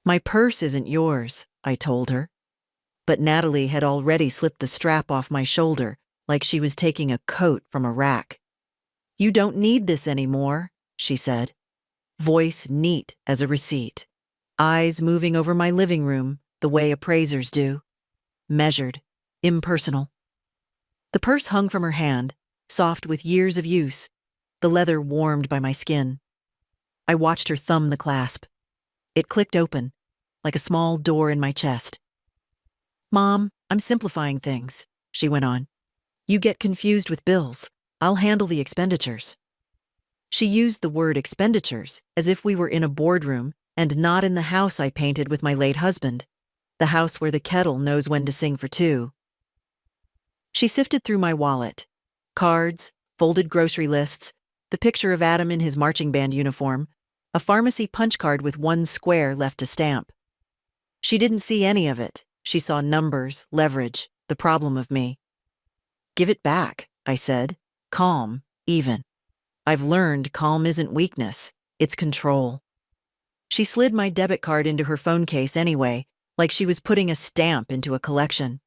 My purse isn't yours, I told her. But Natalie had already slipped the strap off my shoulder like she was taking a coat from a rack. You don't need this anymore, she said, voice neat as a receipt, eyes moving over my living room the way appraisers do, measured, impersonal. The purse hung from her hand, soft with years of use, the leather warmed by my skin. I watched her thumb the clasp. It clicked open, like a small door in my chest. Mom, I'm simplifying things, she went on. You get confused with bills. I'll handle the expenditures. She used the word expenditures as if we were in a boardroom and not in the house I painted with my late husband, the house where the kettle knows when to sing for two. She sifted through my wallet. Cards, folded grocery lists, the picture of Adam in his marching band uniform, a pharmacy punch card with one square left to stamp. She didn't see any of it. She saw numbers, leverage, the problem of me. Give it back, I said, calm, even. I've learned calm isn't weakness, it's control. She slid my debit card into her phone case anyway, like she was putting a stamp into a collection.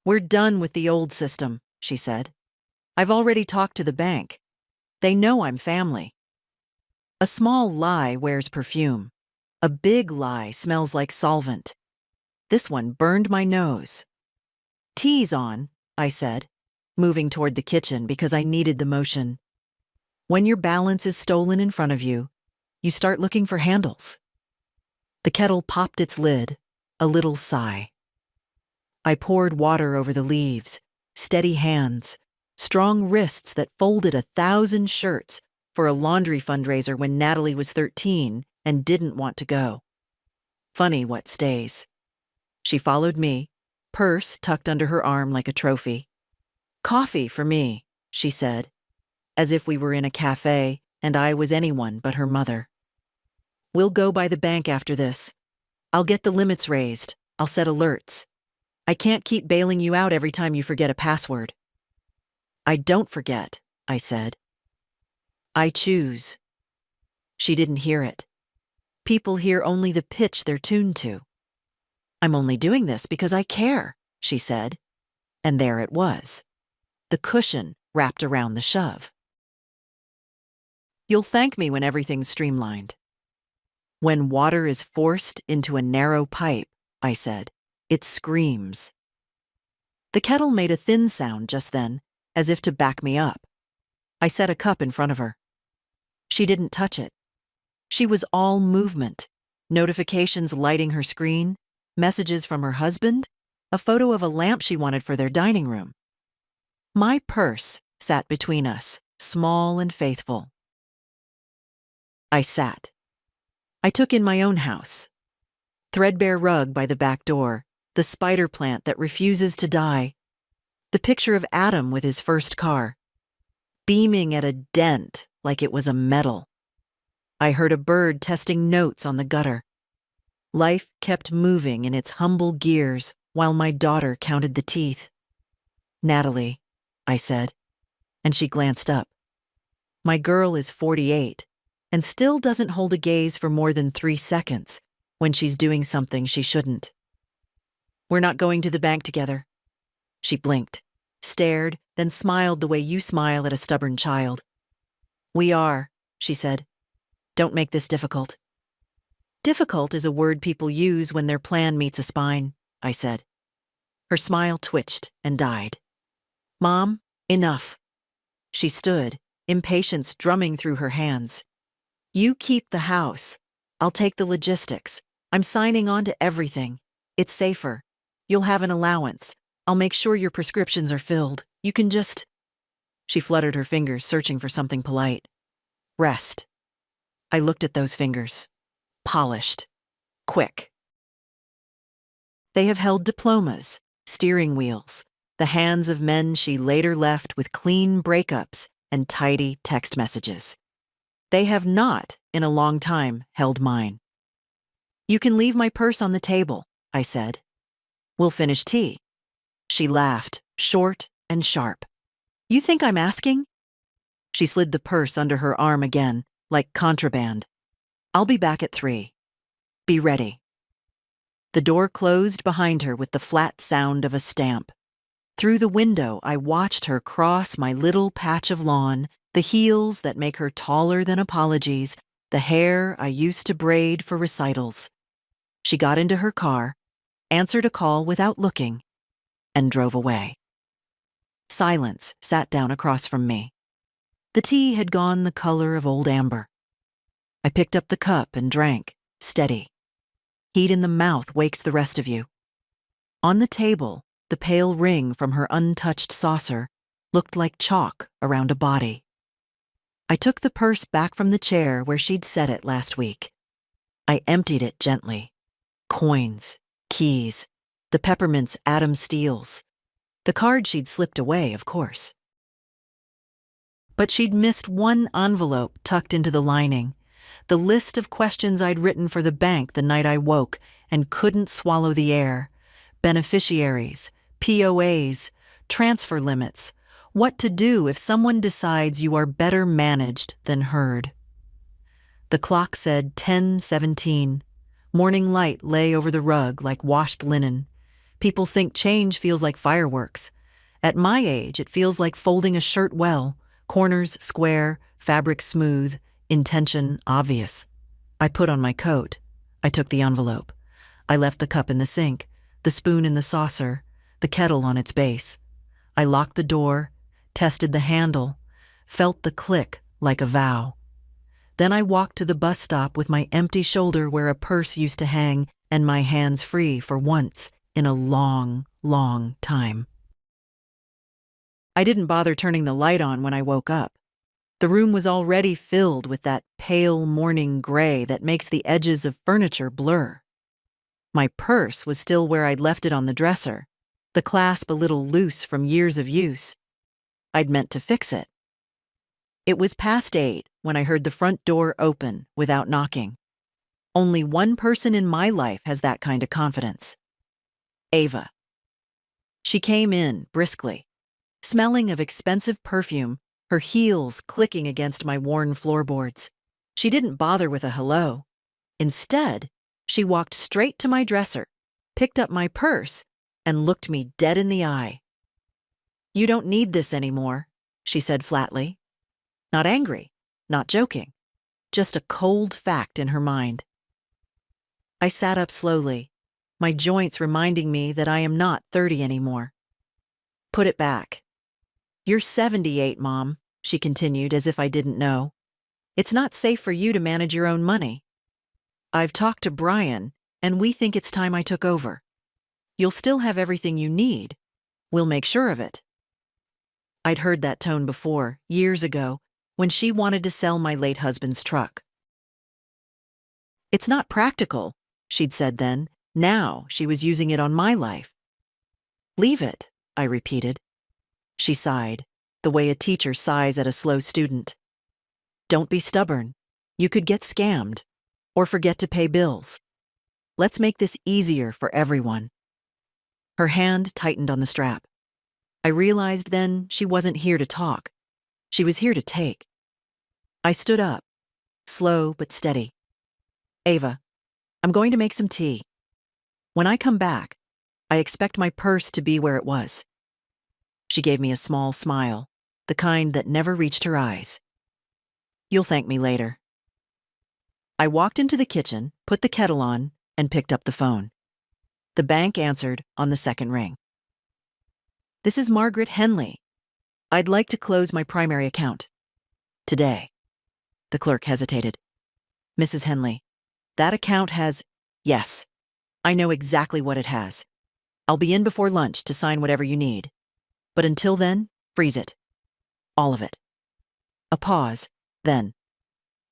We're done with the old system, she said. I've already talked to the bank. They know I'm family. A small lie wears perfume. A big lie smells like solvent. This one burned my nose. Tea's on, I said, moving toward the kitchen because I needed the motion. When your balance is stolen in front of you, you start looking for handles. The kettle popped its lid, a little sigh. I poured water over the leaves, steady hands, strong wrists that folded 1,000 shirts for a laundry fundraiser when Natalie was 13 and didn't want to go. Funny what stays. She followed me, purse tucked under her arm like a trophy. Coffee for me, she said, as if we were in a cafe and I was anyone but her mother. We'll go by the bank after this. I'll get the limits raised. I'll set alerts. I can't keep bailing you out every time you forget a password. I don't forget, I said. I choose. She didn't hear it. People hear only the pitch they're tuned to. I'm only doing this because I care, she said. And there it was. The cushion wrapped around the shove. You'll thank me when everything's streamlined. When water is forced into a narrow pipe, I said, it screams. The kettle made a thin sound just then, as if to back me up. I set a cup in front of her. She didn't touch it. She was all movement, notifications lighting her screen, messages from her husband, a photo of a lamp she wanted for their dining room. My purse sat between us, small and faithful. I sat. I took in my own house. Threadbare rug by the back door, the spider plant that refuses to die, the picture of Adam with his first car, beaming at a dent like it was a medal. I heard a bird testing notes on the gutter. Life kept moving in its humble gears while my daughter counted the teeth. Natalie, I said, and she glanced up. My girl is 48 and still doesn't hold a gaze for more than 3 seconds when she's doing something she shouldn't. We're not going to the bank together. She blinked, stared, then smiled the way you smile at a stubborn child. We are, she said. Don't make this difficult. Difficult is a word people use when their plan meets a spine, I said. Her smile twitched and died. Mom, enough. She stood, impatience drumming through her hands. You keep the house. I'll take the logistics. I'm signing on to everything. It's safer. You'll have an allowance. I'll make sure your prescriptions are filled. You can just... She fluttered her fingers, searching for something polite. Rest. I looked at those fingers. Polished. Quick. They have held diplomas, steering wheels, the hands of men she later left with clean breakups and tidy text messages. They have not, in a long time, held mine. You can leave my purse on the table, I said. We'll finish tea. She laughed, short and sharp. You think I'm asking? She slid the purse under her arm again, like contraband. I'll be back at 3. Be ready." The door closed behind her with the flat sound of a stamp. Through the window, I watched her cross my little patch of lawn, the heels that make her taller than apologies, the hair I used to braid for recitals. She got into her car, answered a call without looking, and drove away. Silence sat down across from me. The tea had gone the color of old amber. I picked up the cup and drank, steady. Heat in the mouth wakes the rest of you. On the table, the pale ring from her untouched saucer looked like chalk around a body. I took the purse back from the chair where she'd set it last week. I emptied it gently. Coins, keys, the peppermints Adam steals. The card she'd slipped away, of course. But she'd missed one envelope tucked into the lining, the list of questions I'd written for the bank the night I woke and couldn't swallow the air. Beneficiaries, POAs, transfer limits, what to do if someone decides you are better managed than heard. The clock said 10:17. Morning light lay over the rug like washed linen. People think change feels like fireworks. At my age, it feels like folding a shirt well, corners square, fabric smooth, intention obvious. I put on my coat. I took the envelope. I left the cup in the sink, the spoon in the saucer, the kettle on its base. I locked the door, tested the handle, felt the click like a vow. Then I walked to the bus stop with my empty shoulder where a purse used to hang and my hands free for once in a long, long time. I didn't bother turning the light on when I woke up. The room was already filled with that pale morning gray that makes the edges of furniture blur. My purse was still where I'd left it on the dresser, the clasp a little loose from years of use. I'd meant to fix it. It was past 8 when I heard the front door open without knocking. Only one person in my life has that kind of confidence. Ava. She came in briskly, smelling of expensive perfume, her heels clicking against my worn floorboards. She didn't bother with a hello. Instead, she walked straight to my dresser, picked up my purse, and looked me dead in the eye. "You don't need this anymore," she said flatly. Not angry, not joking, just a cold fact in her mind. I sat up slowly, my joints reminding me that I am not 30 anymore. "Put it back." "You're 78, Mom," she continued as if I didn't know. "It's not safe for you to manage your own money. I've talked to Brian, and we think it's time I took over. You'll still have everything you need. We'll make sure of it." I'd heard that tone before, years ago, when she wanted to sell my late husband's truck. "It's not practical," she'd said then. Now she was using it on my life. "Leave it," I repeated. She sighed, the way a teacher sighs at a slow student. "Don't be stubborn. You could get scammed, or forget to pay bills. Let's make this easier for everyone." Her hand tightened on the strap. I realized then she wasn't here to talk. She was here to take. I stood up, slow but steady. "Ava, I'm going to make some tea. When I come back, I expect my purse to be where it was." She gave me a small smile, the kind that never reached her eyes. "You'll thank me later." I walked into the kitchen, put the kettle on, and picked up the phone. The bank answered on the second ring. "This is Margaret Henley. I'd like to close my primary account. Today." The clerk hesitated. "Mrs. Henley, that account has—" "Yes, I know exactly what it has. I'll be in before lunch to sign whatever you need. But until then, freeze it. All of it." A pause, then.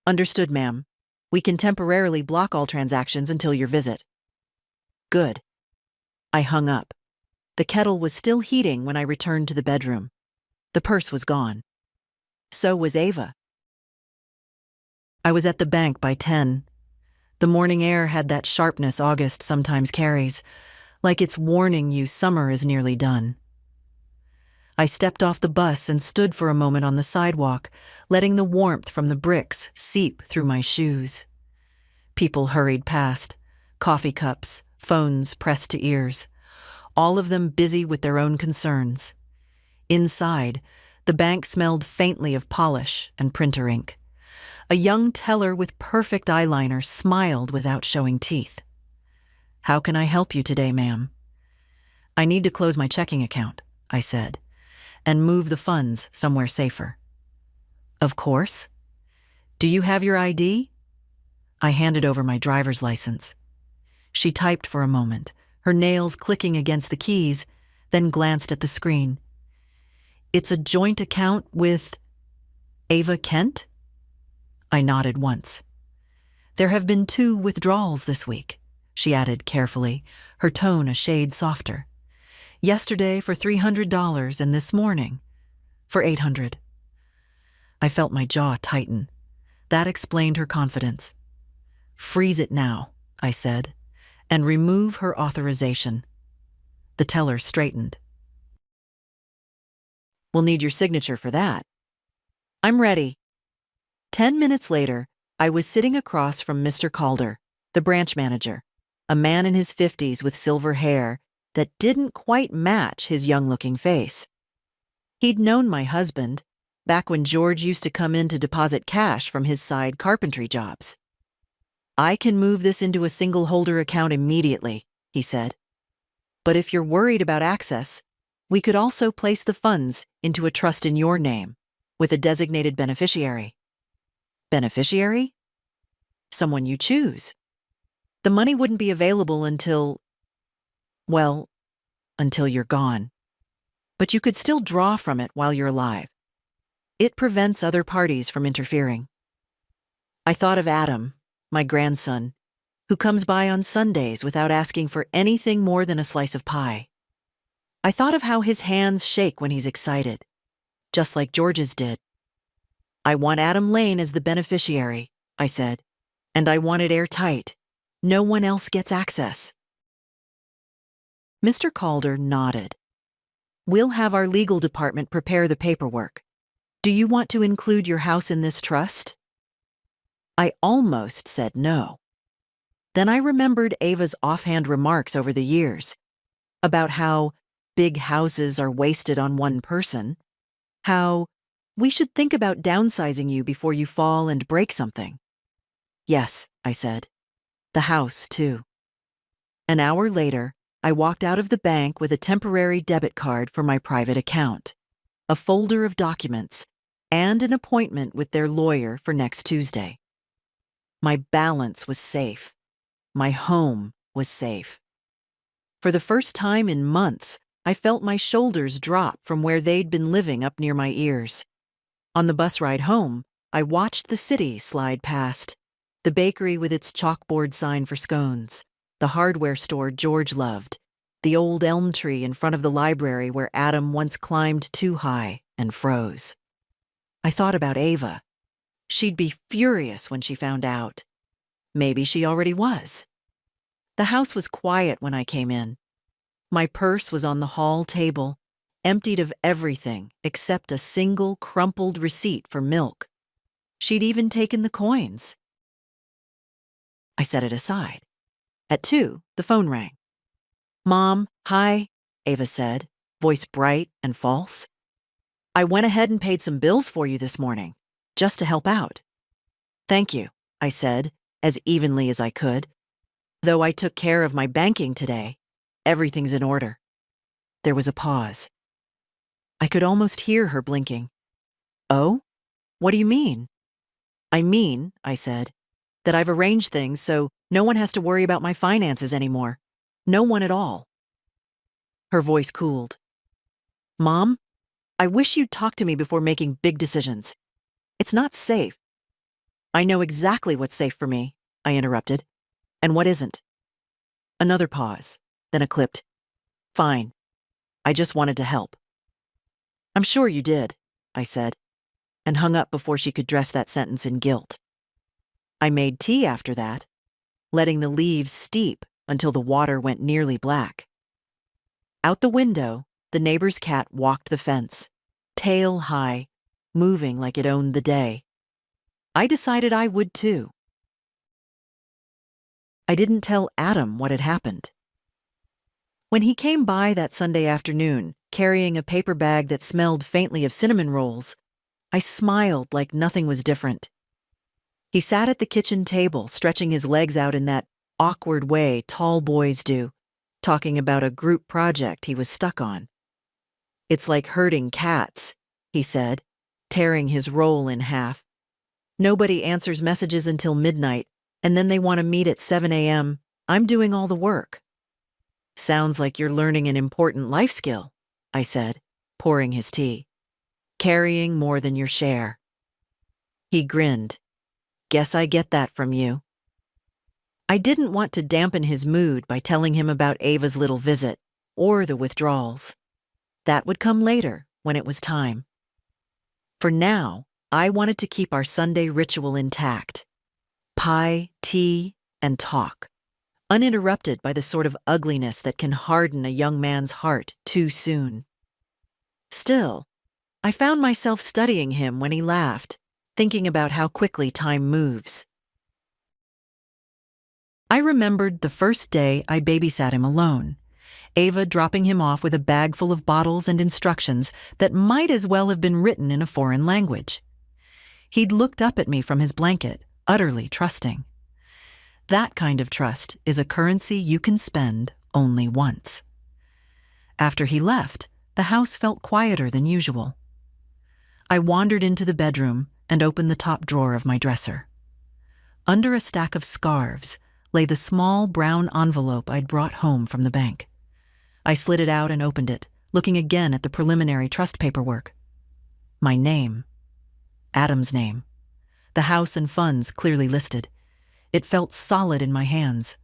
"Understood, ma'am. We can temporarily block all transactions until your visit." "Good." I hung up. The kettle was still heating when I returned to the bedroom. The purse was gone. So was Ava. I was at the bank by 10. The morning air had that sharpness August sometimes carries, like it's warning you summer is nearly done. I stepped off the bus and stood for a moment on the sidewalk, letting the warmth from the bricks seep through my shoes. People hurried past, Coffee cups, phones pressed to ears, all of them busy with their own concerns. Inside, the bank smelled faintly of polish and printer ink. A young teller with perfect eyeliner smiled without showing teeth. "How can I help you today, ma'am?" "I need to close my checking account," I said, "and move the funds somewhere safer." "Of course. Do you have your ID?" I handed over my driver's license. She typed for a moment, her nails clicking against the keys, then glanced at the screen. "It's a joint account with Ava Kent?" I nodded once. "There have been 2 withdrawals this week," she added carefully, her tone a shade softer. "Yesterday for $300 and this morning for $800. I felt my jaw tighten. That explained her confidence. "Freeze it now," I said, "and remove her authorization." The teller straightened. "We'll need your signature for that." "I'm ready." 10 minutes later, I was sitting across from Mr. Calder, the branch manager, a man in his 50s with silver hair that didn't quite match his young-looking face. He'd known my husband back when George used to come in to deposit cash from his side carpentry jobs. "I can move this into a single holder account immediately," he said. "But if you're worried about access, we could also place the funds into a trust in your name, with a designated beneficiary." "Beneficiary?" "Someone you choose. The money wouldn't be available until you're gone. But you could still draw from it while you're alive. It prevents other parties from interfering." I thought of Adam, my grandson, who comes by on Sundays without asking for anything more than a slice of pie. I thought of how his hands shake when he's excited, just like George's did. "I want Adam Lane as the beneficiary," I said, "and I want it airtight. No one else gets access." Mr. Calder nodded. "We'll have our legal department prepare the paperwork. Do you want to include your house in this trust?" I almost said no. Then I remembered Ava's offhand remarks over the years about how big houses are wasted on one person, how we should think about downsizing you before you fall and break something. "Yes," I said. "The house, too." An hour later, I walked out of the bank with a temporary debit card for my private account, a folder of documents, and an appointment with their lawyer for next Tuesday. My balance was safe. My home was safe. For the first time in months, I felt my shoulders drop from where they'd been living up near my ears. On the bus ride home, I watched the city slide past, the bakery with its chalkboard sign for scones, the hardware store George loved, the old elm tree in front of the library where Adam once climbed too high and froze. I thought about Ava. She'd be furious when she found out. Maybe she already was. The house was quiet when I came in. My purse was on the hall table, emptied of everything except a single crumpled receipt for milk. She'd even taken the coins. I set it aside. At 2, the phone rang. "Mom, hi," Ava said, voice bright and false. "I went ahead and paid some bills for you this morning, just to help out." "Thank you," I said, as evenly as I could. "Though I took care of my banking today, everything's in order." There was a pause. I could almost hear her blinking. "Oh? What do you mean?" "I mean," I said, "that I've arranged things so no one has to worry about my finances anymore. No one at all." Her voice cooled. "Mom, I wish you'd talk to me before making big decisions. It's not safe." "I know exactly what's safe for me," I interrupted. "And what isn't?" Another pause, then a clipped, "Fine. I just wanted to help." "I'm sure you did," I said, and hung up before she could dress that sentence in guilt. I made tea after that, letting the leaves steep until the water went nearly black. Out the window, the neighbor's cat walked the fence, tail high, moving like it owned the day. I decided I would too. I didn't tell Adam what had happened. When he came by that Sunday afternoon, carrying a paper bag that smelled faintly of cinnamon rolls, I smiled like nothing was different. He sat at the kitchen table, stretching his legs out in that awkward way tall boys do, talking about a group project he was stuck on. "It's like herding cats," he said, tearing his roll in half. "Nobody answers messages until midnight, and then they want to meet at 7 a.m. I'm doing all the work." "Sounds like you're learning an important life skill," I said, pouring his tea. "Carrying more than your share." He grinned. "Guess I get that from you." I didn't want to dampen his mood by telling him about Ava's little visit, or the withdrawals. That would come later, when it was time. For now, I wanted to keep our Sunday ritual intact. Pie, tea, and talk, uninterrupted by the sort of ugliness that can harden a young man's heart too soon. Still, I found myself studying him when he laughed, thinking about how quickly time moves. I remembered the first day I babysat him alone, Ava dropping him off with a bag full of bottles and instructions that might as well have been written in a foreign language. He'd looked up at me from his blanket, utterly trusting. That kind of trust is a currency you can spend only once. After he left, the house felt quieter than usual. I wandered into the bedroom and opened the top drawer of my dresser. Under a stack of scarves lay the small brown envelope I'd brought home from the bank. I slid it out and opened it, looking again at the preliminary trust paperwork. My name. Adam's name. The house and funds clearly listed. It felt solid in my hands,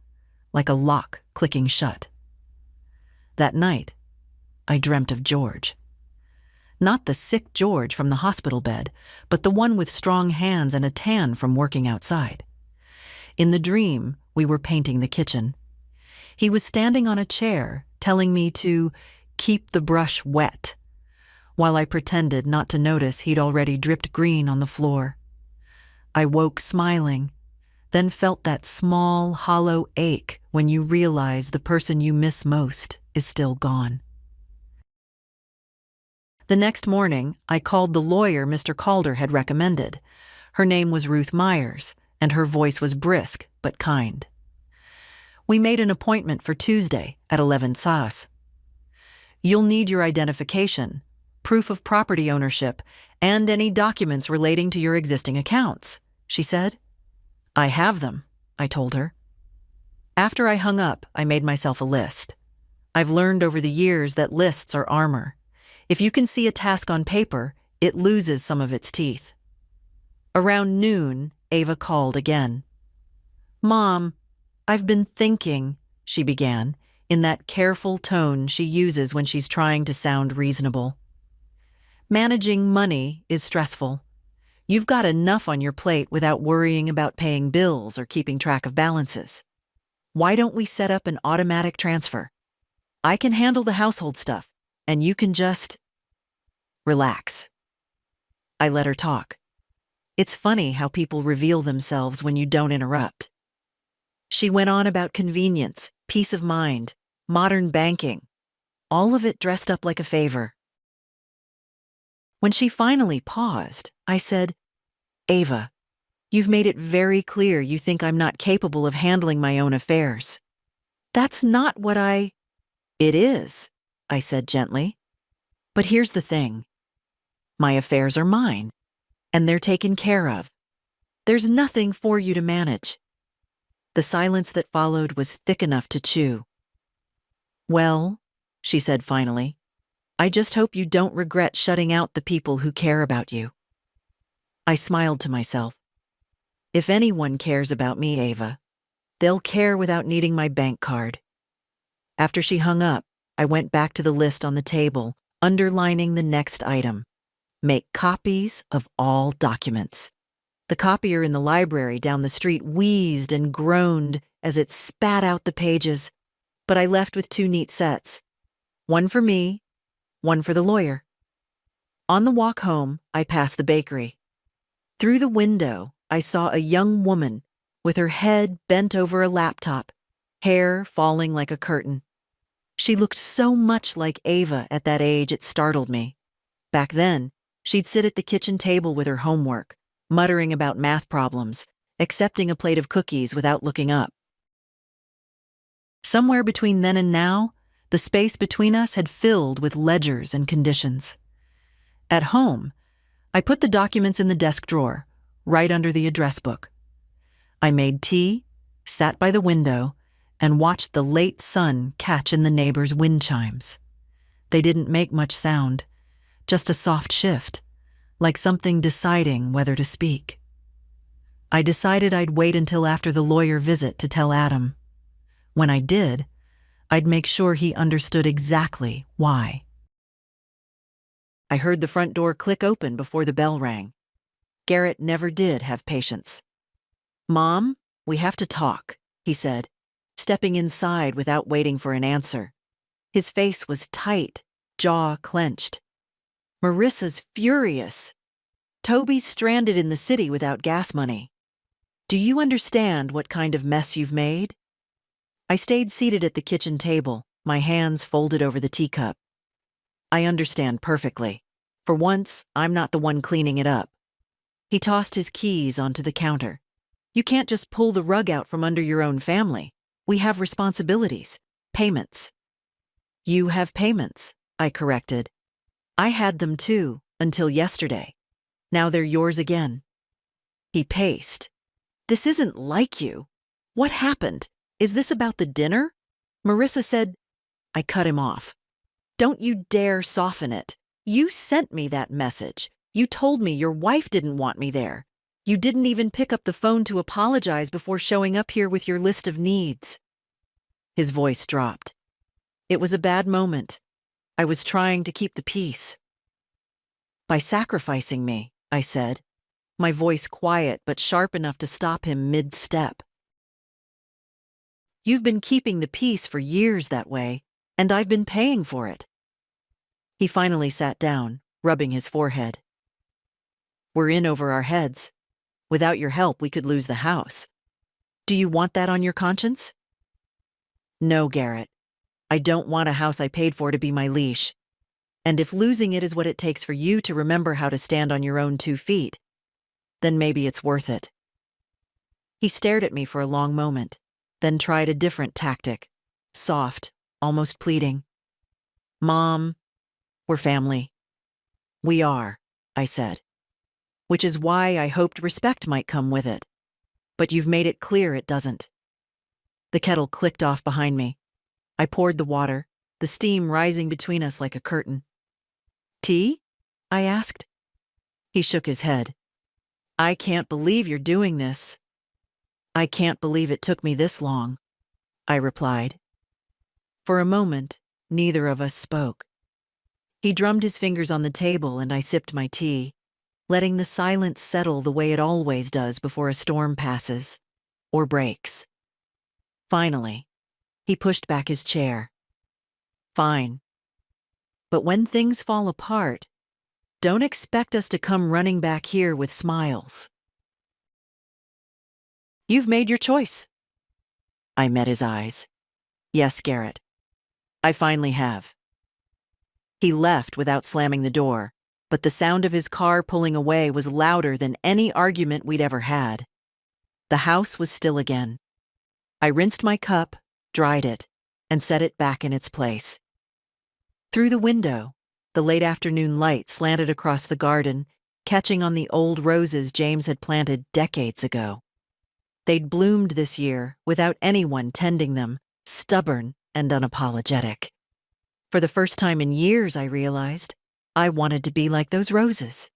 like a lock clicking shut. That night, I dreamt of George. Not the sick George from the hospital bed, but the one with strong hands and a tan from working outside. In the dream, we were painting the kitchen. He was standing on a chair, telling me to keep the brush wet, while I pretended not to notice he'd already dripped green on the floor. I woke smiling, then felt that small, hollow ache when you realize the person you miss most is still gone. The next morning, I called the lawyer Mr. Calder had recommended. Her name was Ruth Myers, and her voice was brisk but kind. We made an appointment for Tuesday at 11 SAS. "You'll need your identification, proof of property ownership, and any documents relating to your existing accounts," she said. "I have them," I told her. After I hung up, I made myself a list. I've learned over the years that lists are armor. If you can see a task on paper, it loses some of its teeth. Around noon, Ava called again. "Mom, I've been thinking," she began, in that careful tone she uses when she's trying to sound reasonable. "Managing money is stressful. You've got enough on your plate without worrying about paying bills or keeping track of balances. Why don't we set up an automatic transfer? I can handle the household stuff, and you can just relax." I let her talk. It's funny how people reveal themselves when you don't interrupt. She went on about convenience, peace of mind, modern banking, all of it dressed up like a favor. When she finally paused, I said, "Ava, you've made it very clear you think I'm not capable of handling my own affairs. That's not what I—" "It is," I said gently. "But here's the thing. My affairs are mine, and they're taken care of. There's nothing for you to manage." The silence that followed was thick enough to chew. "Well," she said finally, "I just hope you don't regret shutting out the people who care about you." I smiled to myself. If anyone cares about me, Ava, they'll care without needing my bank card. After she hung up, I went back to the list on the table, underlining the next item. Make copies of all documents. The copier in the library down the street wheezed and groaned as it spat out the pages, but I left with 2 neat sets. One for me, one for the lawyer. On the walk home, I passed the bakery. Through the window, I saw a young woman with her head bent over a laptop, hair falling like a curtain. She looked so much like Ava at that age it startled me. Back then, she'd sit at the kitchen table with her homework, muttering about math problems, accepting a plate of cookies without looking up. Somewhere between then and now, the space between us had filled with ledgers and conditions. At home, I put the documents in the desk drawer, right under the address book. I made tea, sat by the window, and watched the late sun catch in the neighbors' wind chimes. They didn't make much sound, just a soft shift, like something deciding whether to speak. I decided I'd wait until after the lawyer visit to tell Adam. When I did, I'd make sure he understood exactly why. I heard the front door click open before the bell rang. Garrett never did have patience. "Mom, we have to talk," he said, stepping inside without waiting for an answer. His face was tight, jaw clenched. "Marissa's furious. Toby's stranded in the city without gas money. Do you understand what kind of mess you've made?" I stayed seated at the kitchen table, my hands folded over the teacup. "I understand perfectly. For once, I'm not the one cleaning it up." He tossed his keys onto the counter. "You can't just pull the rug out from under your own family. We have responsibilities, payments." "You have payments," I corrected. "I had them too, until yesterday. Now they're yours again." He paced. "This isn't like you. What happened? Is this about the dinner?" Marissa said. I cut him off. "Don't you dare soften it. You sent me that message. You told me your wife didn't want me there. You didn't even pick up the phone to apologize before showing up here with your list of needs." His voice dropped. It was a bad moment. I was trying to keep the peace. "By sacrificing me," I said, my voice quiet but sharp enough to stop him mid-step. "You've been keeping the peace for years that way, and I've been paying for it." He finally sat down, rubbing his forehead. "We're in over our heads. Without your help, we could lose the house. Do you want that on your conscience?" "No, Garrett. I don't want a house I paid for to be my leash. And if losing it is what it takes for you to remember how to stand on your own 2 feet, then maybe it's worth it." He stared at me for a long moment, then tried a different tactic, soft, almost pleading. "Mom, we're family." "We are," I said. "Which is why I hoped respect might come with it. But you've made it clear it doesn't." The kettle clicked off behind me. I poured the water, the steam rising between us like a curtain. "Tea?" I asked. He shook his head. "I can't believe you're doing this." "I can't believe it took me this long," I replied. For a moment, neither of us spoke. He drummed his fingers on the table and I sipped my tea, letting the silence settle the way it always does before a storm passes, or breaks. Finally, he pushed back his chair. "Fine. But when things fall apart, don't expect us to come running back here with smiles." "You've made your choice." I met his eyes. "Yes, Garrett. I finally have." He left without slamming the door, but the sound of his car pulling away was louder than any argument we'd ever had. The house was still again. I rinsed my cup, dried it, and set it back in its place. Through the window, the late afternoon light slanted across the garden, catching on the old roses James had planted decades ago. They'd bloomed this year without anyone tending them, stubborn and unapologetic. For the first time in years, I realized, I wanted to be like those roses.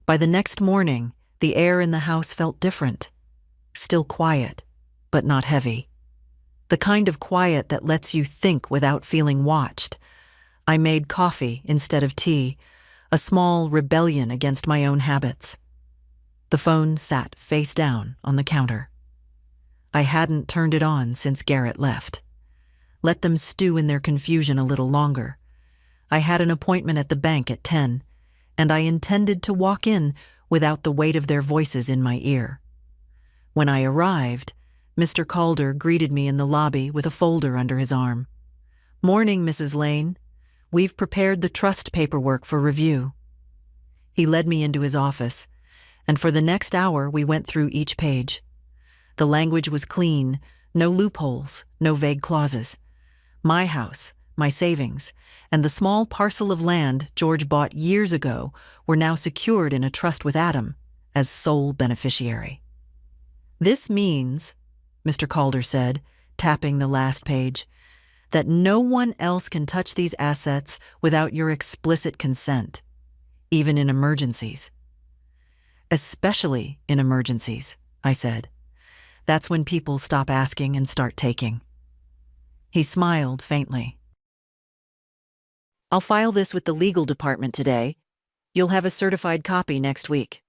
By the next morning, the air in the house felt different. Still quiet, but not heavy. The kind of quiet that lets you think without feeling watched. I made coffee instead of tea, a small rebellion against my own habits. The phone sat face down on the counter. I hadn't turned it on since Garrett left. Let them stew in their confusion a little longer. I had an appointment at the bank at 10, and I intended to walk in without the weight of their voices in my ear. When I arrived, Mr. Calder greeted me in the lobby with a folder under his arm. "Morning, Mrs. Lane. We've prepared the trust paperwork for review." He led me into his office, and for the next hour we went through each page. The language was clean, no loopholes, no vague clauses. My house, my savings, and the small parcel of land George bought years ago were now secured in a trust with Adam as sole beneficiary. "This means," Mr. Calder said, tapping the last page, "that no one else can touch these assets without your explicit consent, even in emergencies." "Especially in emergencies," I said. "That's when people stop asking and start taking." He smiled faintly. "I'll file this with the legal department today. You'll have a certified copy next week."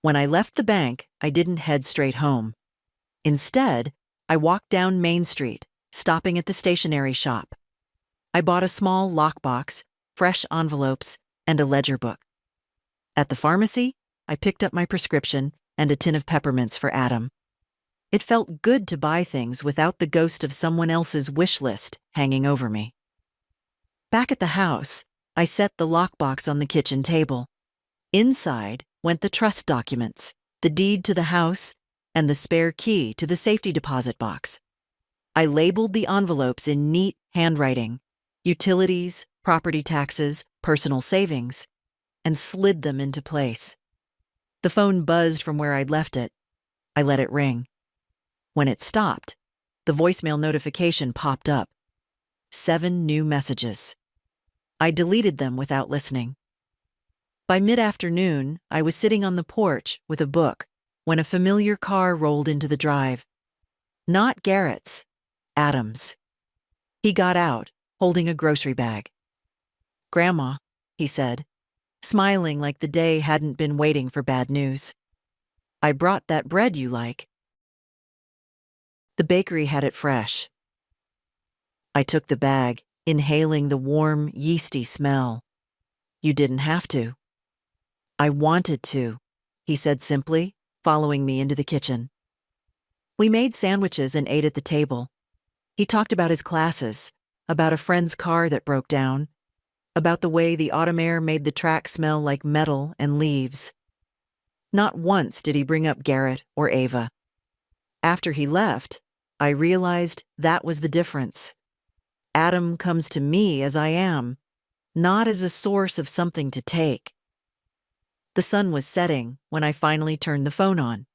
When I left the bank, I didn't head straight home. Instead, I walked down Main Street, stopping at the stationery shop. I bought a small lockbox, fresh envelopes, and a ledger book. At the pharmacy, I picked up my prescription and a tin of peppermints for Adam. It felt good to buy things without the ghost of someone else's wish list hanging over me. Back at the house, I set the lockbox on the kitchen table. Inside went the trust documents, the deed to the house, and the spare key to the safety deposit box. I labeled the envelopes in neat handwriting: utilities, property taxes, personal savings, and slid them into place. The phone buzzed from where I'd left it. I let it ring. When it stopped, the voicemail notification popped up. 7 new messages. I deleted them without listening. By mid-afternoon, I was sitting on the porch with a book when a familiar car rolled into the drive. Not Garrett's, Adam's. He got out, holding a grocery bag. "Grandma," he said, smiling like the day hadn't been waiting for bad news. "I brought that bread you like." The bakery had it fresh. I took the bag, inhaling the warm, yeasty smell. "You didn't have to." "I wanted to," he said simply, following me into the kitchen. We made sandwiches and ate at the table. He talked about his classes, about a friend's car that broke down, about the way the autumn air made the track smell like metal and leaves. Not once did he bring up Garrett or Ava. After he left, I realized that was the difference. Adam comes to me as I am, not as a source of something to take. The sun was setting when I finally turned the phone on.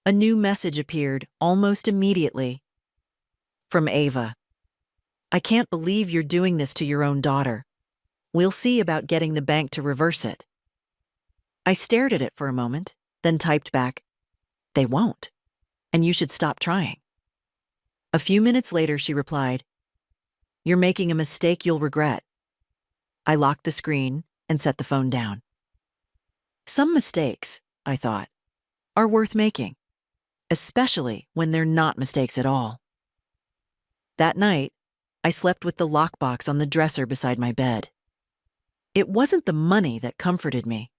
A new message appeared almost immediately. From Ava. "I can't believe you're doing this to your own daughter. We'll see about getting the bank to reverse it." I stared at it for a moment, then typed back, "They won't, and you should stop trying." A few minutes later, she replied, "You're making a mistake you'll regret." I locked the screen and set the phone down. Some mistakes, I thought, are worth making, especially when they're not mistakes at all. That night, I slept with the lockbox on the dresser beside my bed. It wasn't the money that comforted me.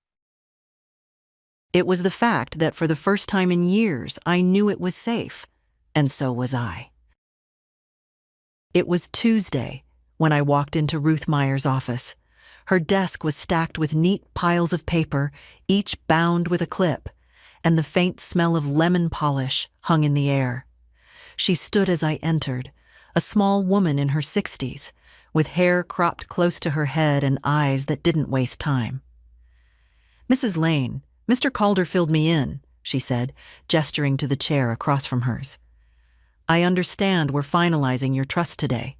It was the fact that for the first time in years, I knew it was safe, and so was I. It was Tuesday when I walked into Ruth Meyer's office. Her desk was stacked with neat piles of paper, each bound with a clip, and the faint smell of lemon polish hung in the air. She stood as I entered, a small woman in her 60s, with hair cropped close to her head and eyes that didn't waste time. "Mrs. Lane, Mr. Calder filled me in," she said, gesturing to the chair across from hers. "I understand we're finalizing your trust today."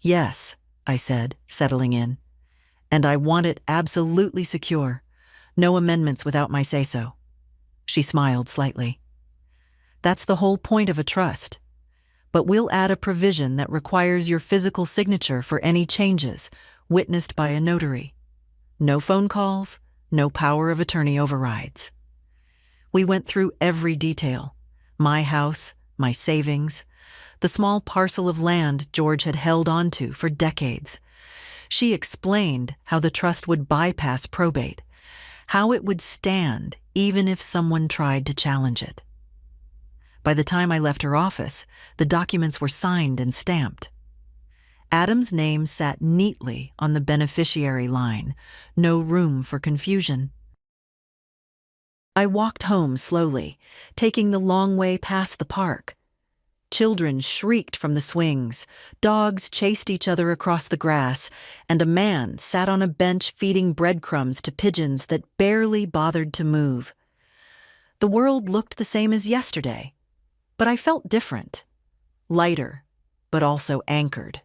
"Yes," I said, settling in. "And I want it absolutely secure. No amendments without my say-so." She smiled slightly. "That's the whole point of a trust. But we'll add a provision that requires your physical signature for any changes, witnessed by a notary. No phone calls, no power of attorney overrides." We went through every detail: my house, my savings, the small parcel of land George had held onto for decades. She explained how the trust would bypass probate, how it would stand even if someone tried to challenge it. By the time I left her office, the documents were signed and stamped. Adam's name sat neatly on the beneficiary line, no room for confusion. I walked home slowly, taking the long way past the park. Children shrieked from the swings, dogs chased each other across the grass, and a man sat on a bench feeding breadcrumbs to pigeons that barely bothered to move. The world looked the same as yesterday, but I felt different, lighter, but also anchored.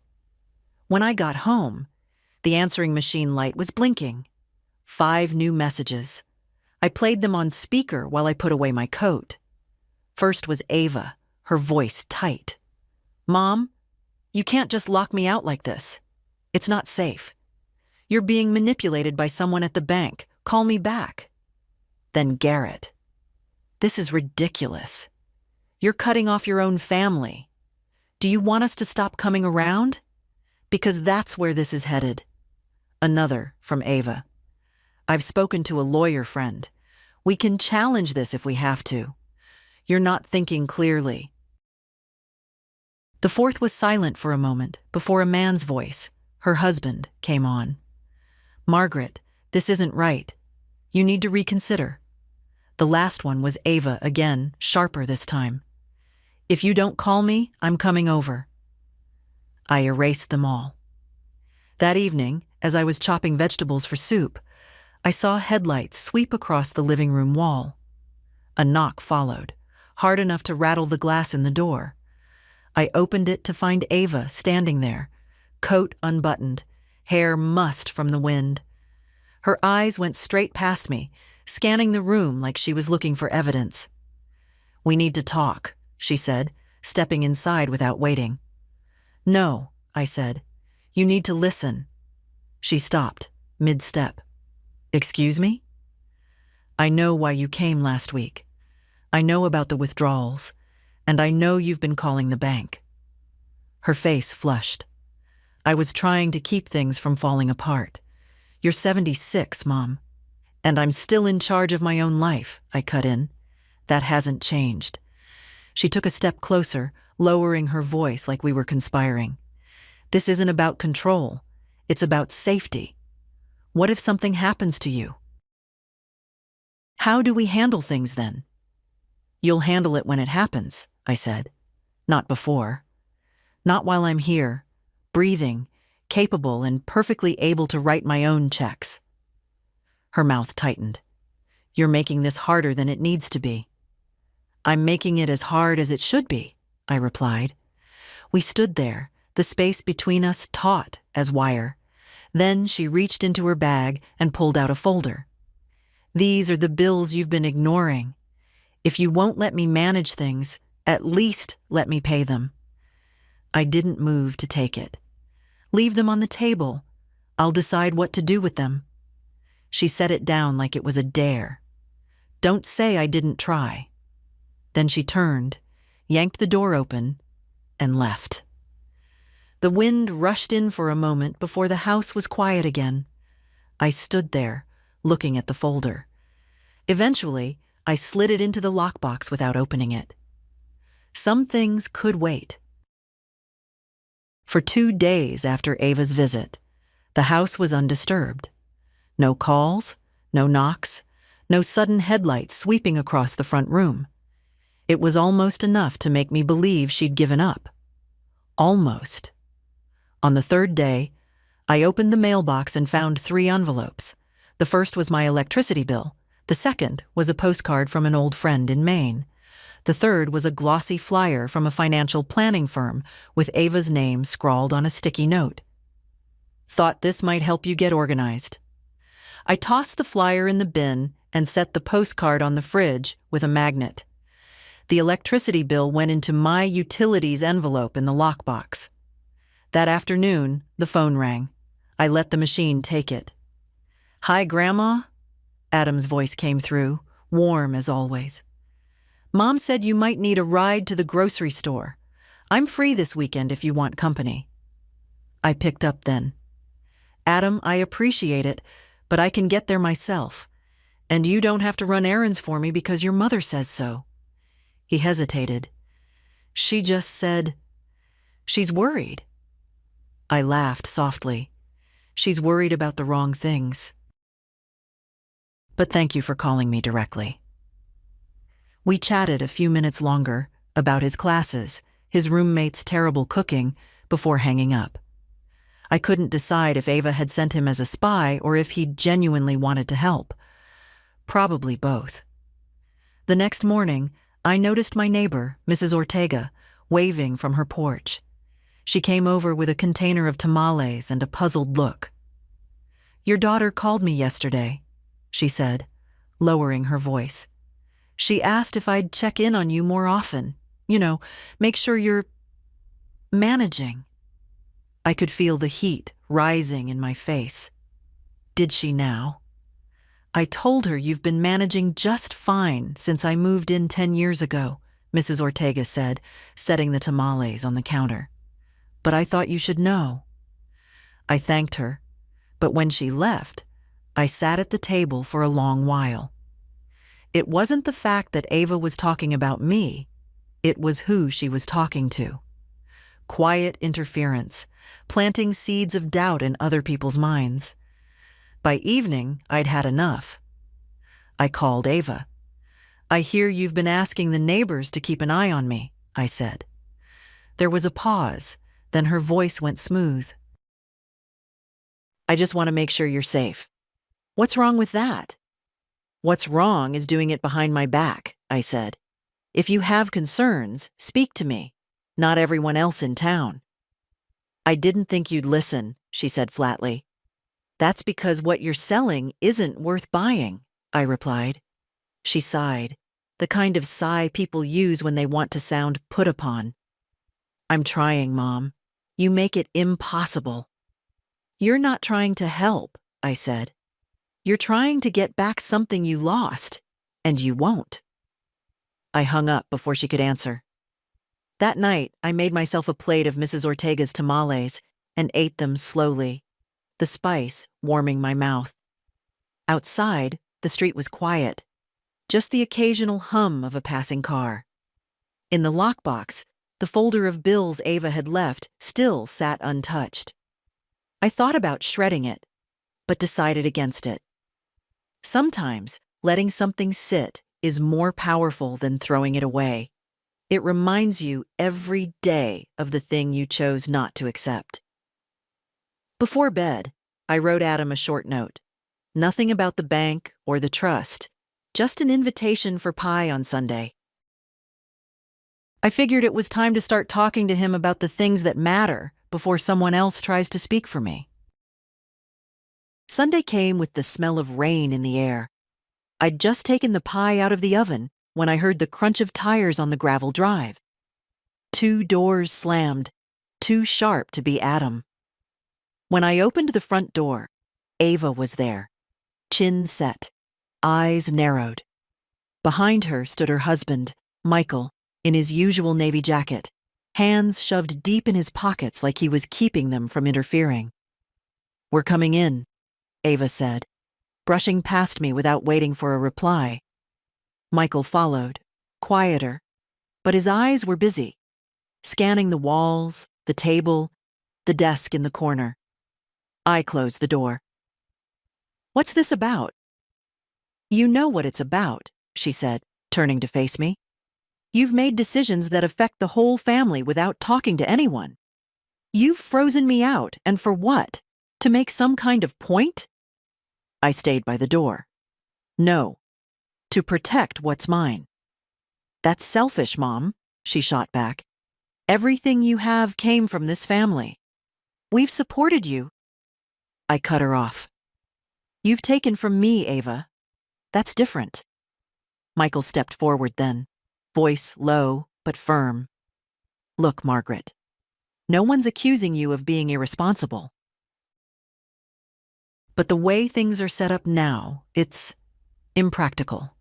When I got home, the answering machine light was blinking. 5 new messages. I played them on speaker while I put away my coat. First was Ava, her voice tight. "Mom, you can't just lock me out like this. It's not safe. You're being manipulated by someone at the bank. Call me back." Then Garrett. "This is ridiculous. You're cutting off your own family. Do you want us to stop coming around? Because that's where this is headed." Another from Ava. "I've spoken to a lawyer friend. We can challenge this if we have to. You're not thinking clearly." The fourth was silent for a moment before a man's voice, her husband, came on. "Margaret, this isn't right. You need to reconsider." The last one was Ava again, sharper this time. "If you don't call me, I'm coming over." I erased them all. That evening, as I was chopping vegetables for soup, I saw headlights sweep across the living room wall. A knock followed, hard enough to rattle the glass in the door. I opened it to find Ava standing there, coat unbuttoned, hair mussed from the wind. Her eyes went straight past me, scanning the room like she was looking for evidence. "We need to talk," she said, stepping inside without waiting. "No," I said. "You need to listen." She stopped, mid-step. "Excuse me?" "I know why you came last week. I know about the withdrawals, and I know you've been calling the bank." Her face flushed. "I was trying to keep things from falling apart. You're 76, Mom. And I'm still in charge of my own life," I cut in. "That hasn't changed." She took a step closer, lowering her voice like we were conspiring. "This isn't about control. It's about safety. What if something happens to you?" "How do we handle things then?" "You'll handle it when it happens," I said. "Not before. Not while I'm here, breathing, capable and perfectly able to write my own checks." Her mouth tightened. "You're making this harder than it needs to be." "I'm making it as hard as it should be," I replied. We stood there, the space between us taut as wire. Then she reached into her bag and pulled out a folder. "These are the bills you've been ignoring. If you won't let me manage things, at least let me pay them." I didn't move to take it. "Leave them on the table. I'll decide what to do with them." She set it down like it was a dare. "Don't say I didn't try." Then she turned, yanked the door open, and left. The wind rushed in for a moment before the house was quiet again. I stood there, looking at the folder. Eventually, I slid it into the lockbox without opening it. Some things could wait. For 2 days after Ava's visit, the house was undisturbed. No calls, no knocks, no sudden headlights sweeping across the front room. It was almost enough to make me believe she'd given up. Almost. On the 3rd day, I opened the mailbox and found 3 envelopes. The first was my electricity bill. The second was a postcard from an old friend in Maine. The third was a glossy flyer from a financial planning firm with Ava's name scrawled on a sticky note. "Thought this might help you get organized." I tossed the flyer in the bin and set the postcard on the fridge with a magnet. The electricity bill went into my utilities envelope in the lockbox. That afternoon, the phone rang. I let the machine take it. "Hi, Grandma?" Adam's voice came through, warm as always. "Mom said you might need a ride to the grocery store. I'm free this weekend if you want company." I picked up then. "Adam, I appreciate it, but I can get there myself. And you don't have to run errands for me because your mother says so." He hesitated, She just said, "She's worried." I laughed softly. She's worried about the wrong things. But thank you for calling me directly. We chatted a few minutes longer about his classes, his roommate's terrible cooking, before hanging up. I couldn't decide if Ava had sent him as a spy or if he genuinely wanted to help. Probably both. The next morning, I noticed my neighbor, Mrs. Ortega, waving from her porch. She came over with a container of tamales and a puzzled look. "Your daughter called me yesterday," she said, lowering her voice. "She asked if I'd check in on you more often. Make sure you're managing." I could feel the heat rising in my face. Did she now? "I told her you've been managing just fine since I moved in 10 years ago," Mrs. Ortega said, setting the tamales on the counter. "But I thought you should know." I thanked her, but when she left, I sat at the table for a long while. It wasn't the fact that Ava was talking about me, it was who she was talking to. Quiet interference, planting seeds of doubt in other people's minds. By evening, I'd had enough. I called Ava. "I hear you've been asking the neighbors to keep an eye on me," I said. There was a pause, then her voice went smooth. "I just want to make sure you're safe." "What's wrong with that?" "What's wrong is doing it behind my back," I said. "If you have concerns, speak to me, not everyone else in town." "I didn't think you'd listen," she said flatly. "That's because what you're selling isn't worth buying," I replied. She sighed, the kind of sigh people use when they want to sound put upon. "I'm trying, Mom. You make it impossible." "You're not trying to help," I said. "You're trying to get back something you lost, and you won't." I hung up before she could answer. That night, I made myself a plate of Mrs. Ortega's tamales and ate them slowly, the spice warming my mouth. Outside, the street was quiet, just the occasional hum of a passing car. In the lockbox, the folder of bills Ava had left still sat untouched. I thought about shredding it, but decided against it. Sometimes, letting something sit is more powerful than throwing it away. It reminds you every day of the thing you chose not to accept. Before bed, I wrote Adam a short note. Nothing about the bank or the trust, just an invitation for pie on Sunday. I figured it was time to start talking to him about the things that matter before someone else tries to speak for me. Sunday came with the smell of rain in the air. I'd just taken the pie out of the oven when I heard the crunch of tires on the gravel drive. 2 doors slammed, too sharp to be Adam. When I opened the front door, Ava was there, chin set, eyes narrowed. Behind her stood her husband, Michael, in his usual navy jacket, hands shoved deep in his pockets like he was keeping them from interfering. "We're coming in," Ava said, brushing past me without waiting for a reply. Michael followed, quieter, but his eyes were busy, scanning the walls, the table, the desk in the corner. I closed the door. "What's this about?" "You know what it's about," she said, turning to face me. "You've made decisions that affect the whole family without talking to anyone. You've frozen me out, and for what? To make some kind of point?" I stayed by the door. "No, to protect what's mine." "That's selfish, Mom," she shot back. "Everything you have came from this family. We've supported you." I cut her off. "You've taken from me, Ava. That's different." Michael stepped forward then, voice low but firm. "Look, Margaret, no one's accusing you of being irresponsible. But the way things are set up now, it's impractical.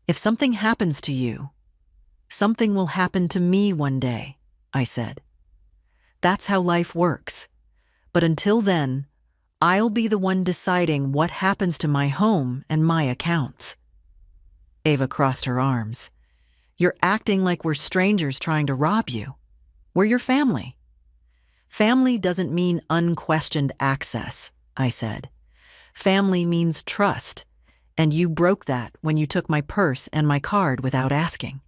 If something happens to you, something will happen to me one day," I said. "That's how life works. But until then, I'll be the one deciding what happens to my home and my accounts." Ava crossed her arms. You're acting like we're strangers trying to rob you. We're your family. Family doesn't mean unquestioned access, I said. Family means trust, and you broke that when you took my purse and my card without asking.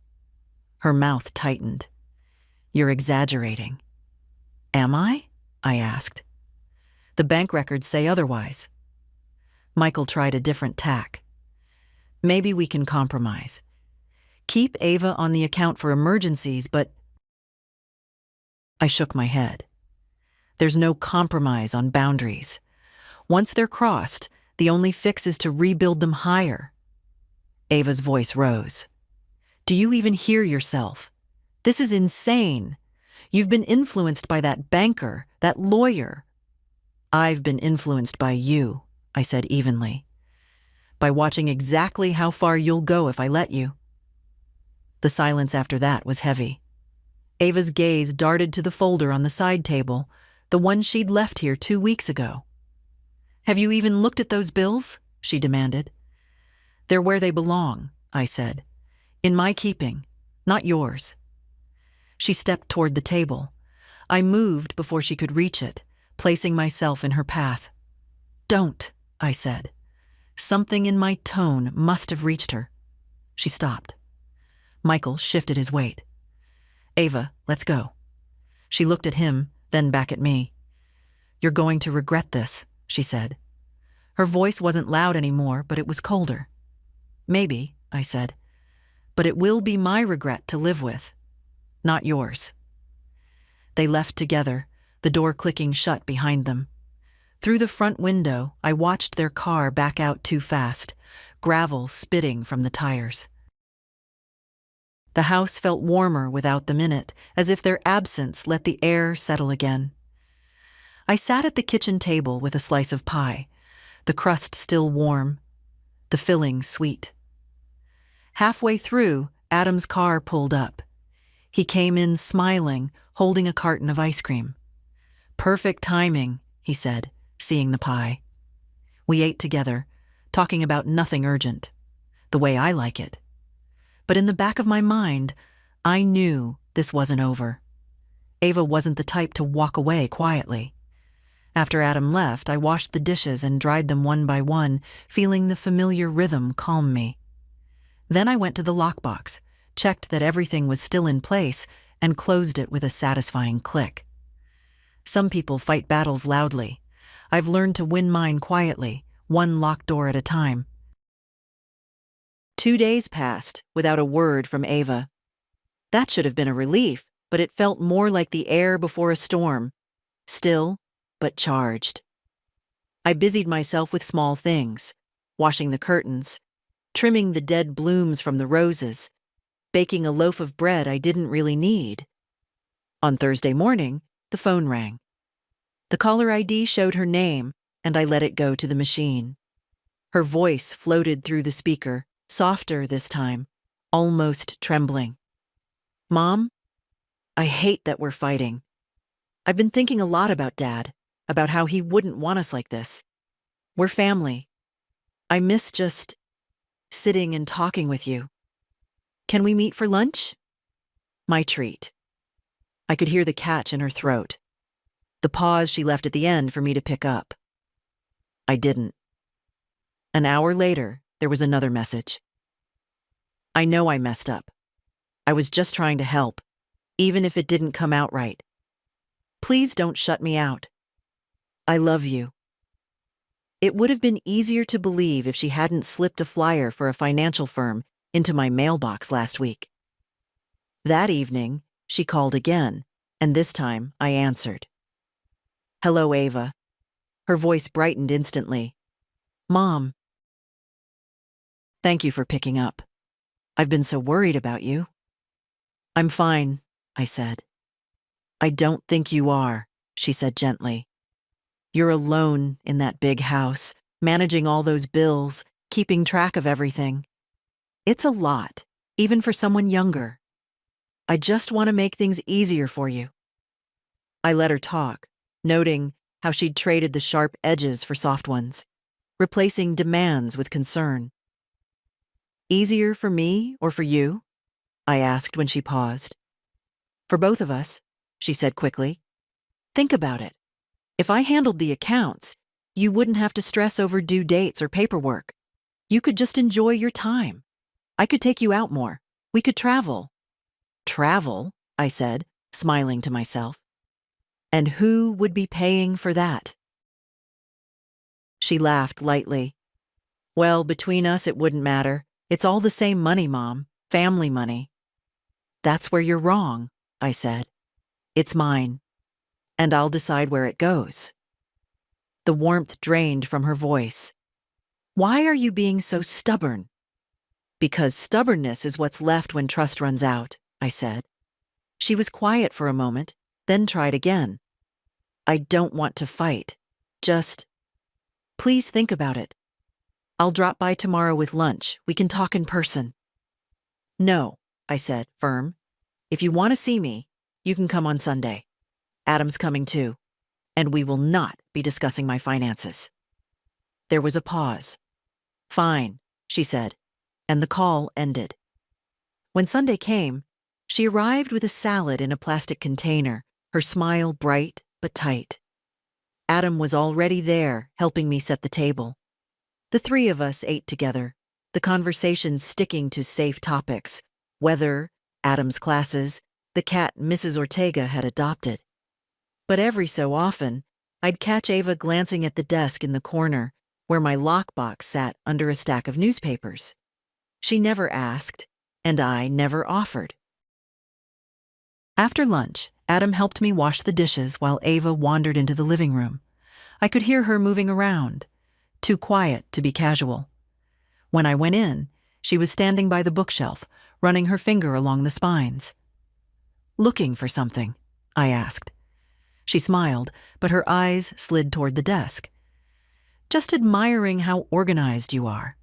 Her mouth tightened. You're exaggerating. Am I? I asked. The bank records say otherwise. Michael tried a different tack. Maybe we can compromise. Keep Ava on the account for emergencies, but... I shook my head. There's no compromise on boundaries. Once they're crossed, the only fix is to rebuild them higher. Ava's voice rose. Do you even hear yourself? This is insane. You've been influenced by that banker, that lawyer. I've been influenced by you, I said evenly. By watching exactly how far you'll go if I let you. The silence after that was heavy. Ava's gaze darted to the folder on the side table, the one she'd left here 2 weeks ago. Have you even looked at those bills? She demanded. They're where they belong, I said. In my keeping, not yours. She stepped toward the table. I moved before she could reach it, placing myself in her path. Don't, I said. Something in my tone must have reached her. She stopped. Michael shifted his weight. Ava, let's go. She looked at him, then back at me. You're going to regret this, she said. Her voice wasn't loud anymore, but it was colder. Maybe, I said. But it will be my regret to live with, not yours. They left together, the door clicking shut behind them. Through the front window, I watched their car back out too fast, gravel spitting from the tires. The house felt warmer without them in it, as if their absence let the air settle again. I sat at the kitchen table with a slice of pie, the crust still warm, the filling sweet. Halfway through, Adam's car pulled up. He came in smiling, holding a carton of ice cream. Perfect timing, he said, seeing the pie. We ate together, talking about nothing urgent, the way I like it. But in the back of my mind, I knew this wasn't over. Ava wasn't the type to walk away quietly. After Adam left, I washed the dishes and dried them one by one, feeling the familiar rhythm calm me. Then I went to the lockbox, checked that everything was still in place, and closed it with a satisfying click. Some people fight battles loudly. I've learned to win mine quietly, one locked door at a time. 2 days passed without a word from Ava. That should have been a relief, but it felt more like the air before a storm. Still, but charged. I busied myself with small things, washing the curtains, trimming the dead blooms from the roses, baking a loaf of bread I didn't really need. On Thursday morning, the phone rang. The caller ID showed her name, and I let it go to the machine. Her voice floated through the speaker, softer this time, almost trembling. Mom, I hate that we're fighting. I've been thinking a lot about Dad, about how he wouldn't want us like this. We're family. I miss just sitting and talking with you. Can we meet for lunch? My treat. I could hear the catch in her throat, the pause she left at the end for me to pick up. I didn't. An hour later, there was another message. I know I messed up. I was just trying to help, even if it didn't come out right. Please don't shut me out. I love you. It would have been easier to believe if she hadn't slipped a flyer for a financial firm into my mailbox last week. That evening, she called again, and this time I answered. Hello, Ava. Her voice brightened instantly. Mom. Thank you for picking up. I've been so worried about you. I'm fine, I said. I don't think you are, she said gently. You're alone in that big house, managing all those bills, keeping track of everything. It's a lot, even for someone younger. I just want to make things easier for you. I let her talk, noting how she'd traded the sharp edges for soft ones, replacing demands with concern. Easier for me or for you? I asked when she paused. For both of us, she said quickly. Think about it. If I handled the accounts, you wouldn't have to stress over due dates or paperwork. You could just enjoy your time. I could take you out more. We could travel. Travel, I said, smiling to myself. And who would be paying for that? She laughed lightly. Well, between us, it wouldn't matter. It's all the same money, Mom. Family money. That's where you're wrong, I said. It's mine, and I'll decide where it goes. The warmth drained from her voice. Why are you being so stubborn? Because stubbornness is what's left when trust runs out, I said. She was quiet for a moment, then tried again. I don't want to fight. Just, please think about it. I'll drop by tomorrow with lunch. We can talk in person. No, I said, firm. If you want to see me, you can come on Sunday. Adam's coming too, and we will not be discussing my finances. There was a pause. Fine, she said, and the call ended. When Sunday came, she arrived with a salad in a plastic container, her smile bright but tight. Adam was already there, helping me set the table. The three of us ate together, the conversation sticking to safe topics: weather, Adam's classes, the cat Mrs. Ortega had adopted. But every so often, I'd catch Ava glancing at the desk in the corner, where my lockbox sat under a stack of newspapers. She never asked, and I never offered. After lunch, Adam helped me wash the dishes while Ava wandered into the living room. I could hear her moving around, too quiet to be casual. When I went in, she was standing by the bookshelf, running her finger along the spines. Looking for something? I asked. She smiled, but her eyes slid toward the desk. Just admiring how organized you are.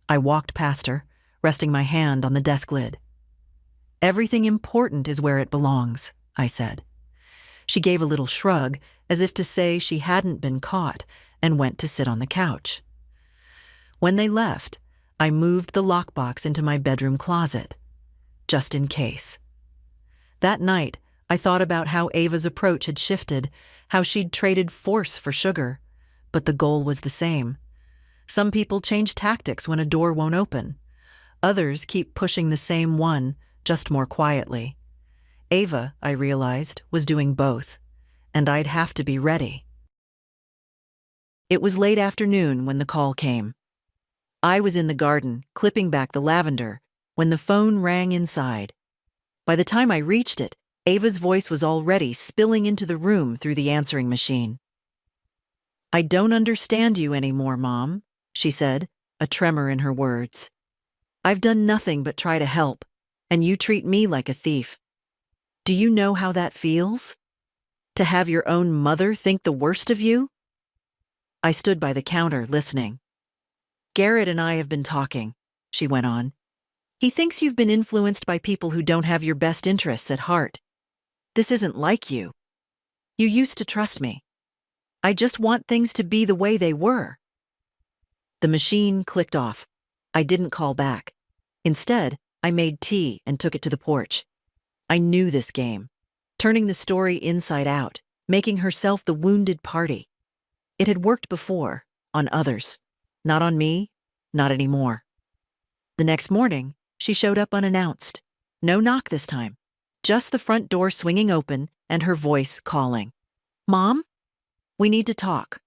I walked past her, resting my hand on the desk lid. Everything important is where it belongs, I said. She gave a little shrug, as if to say she hadn't been caught, and went to sit on the couch. When they left, I moved the lockbox into my bedroom closet, just in case. That night, I thought about how Ava's approach had shifted, how she'd traded force for sugar, but the goal was the same. Some people change tactics when a door won't open. Others keep pushing the same one, just more quietly. Ava, I realized, was doing both, and I'd have to be ready. It was late afternoon when the call came. I was in the garden, clipping back the lavender, when the phone rang inside. By the time I reached it, Ava's voice was already spilling into the room through the answering machine. I don't understand you anymore, Mom, she said, a tremor in her words. I've done nothing but try to help, and you treat me like a thief. Do you know how that feels? To have your own mother think the worst of you? I stood by the counter, listening. Garrett and I have been talking, she went on. He thinks you've been influenced by people who don't have your best interests at heart. This isn't like you. You used to trust me. I just want things to be the way they were. The machine clicked off. I didn't call back. Instead, I made tea and took it to the porch. I knew this game, turning the story inside out, making herself the wounded party. It had worked before, on others. Not on me, not anymore. The next morning, she showed up unannounced. No knock this time. Just the front door swinging open and her voice calling. Mom? We need to talk.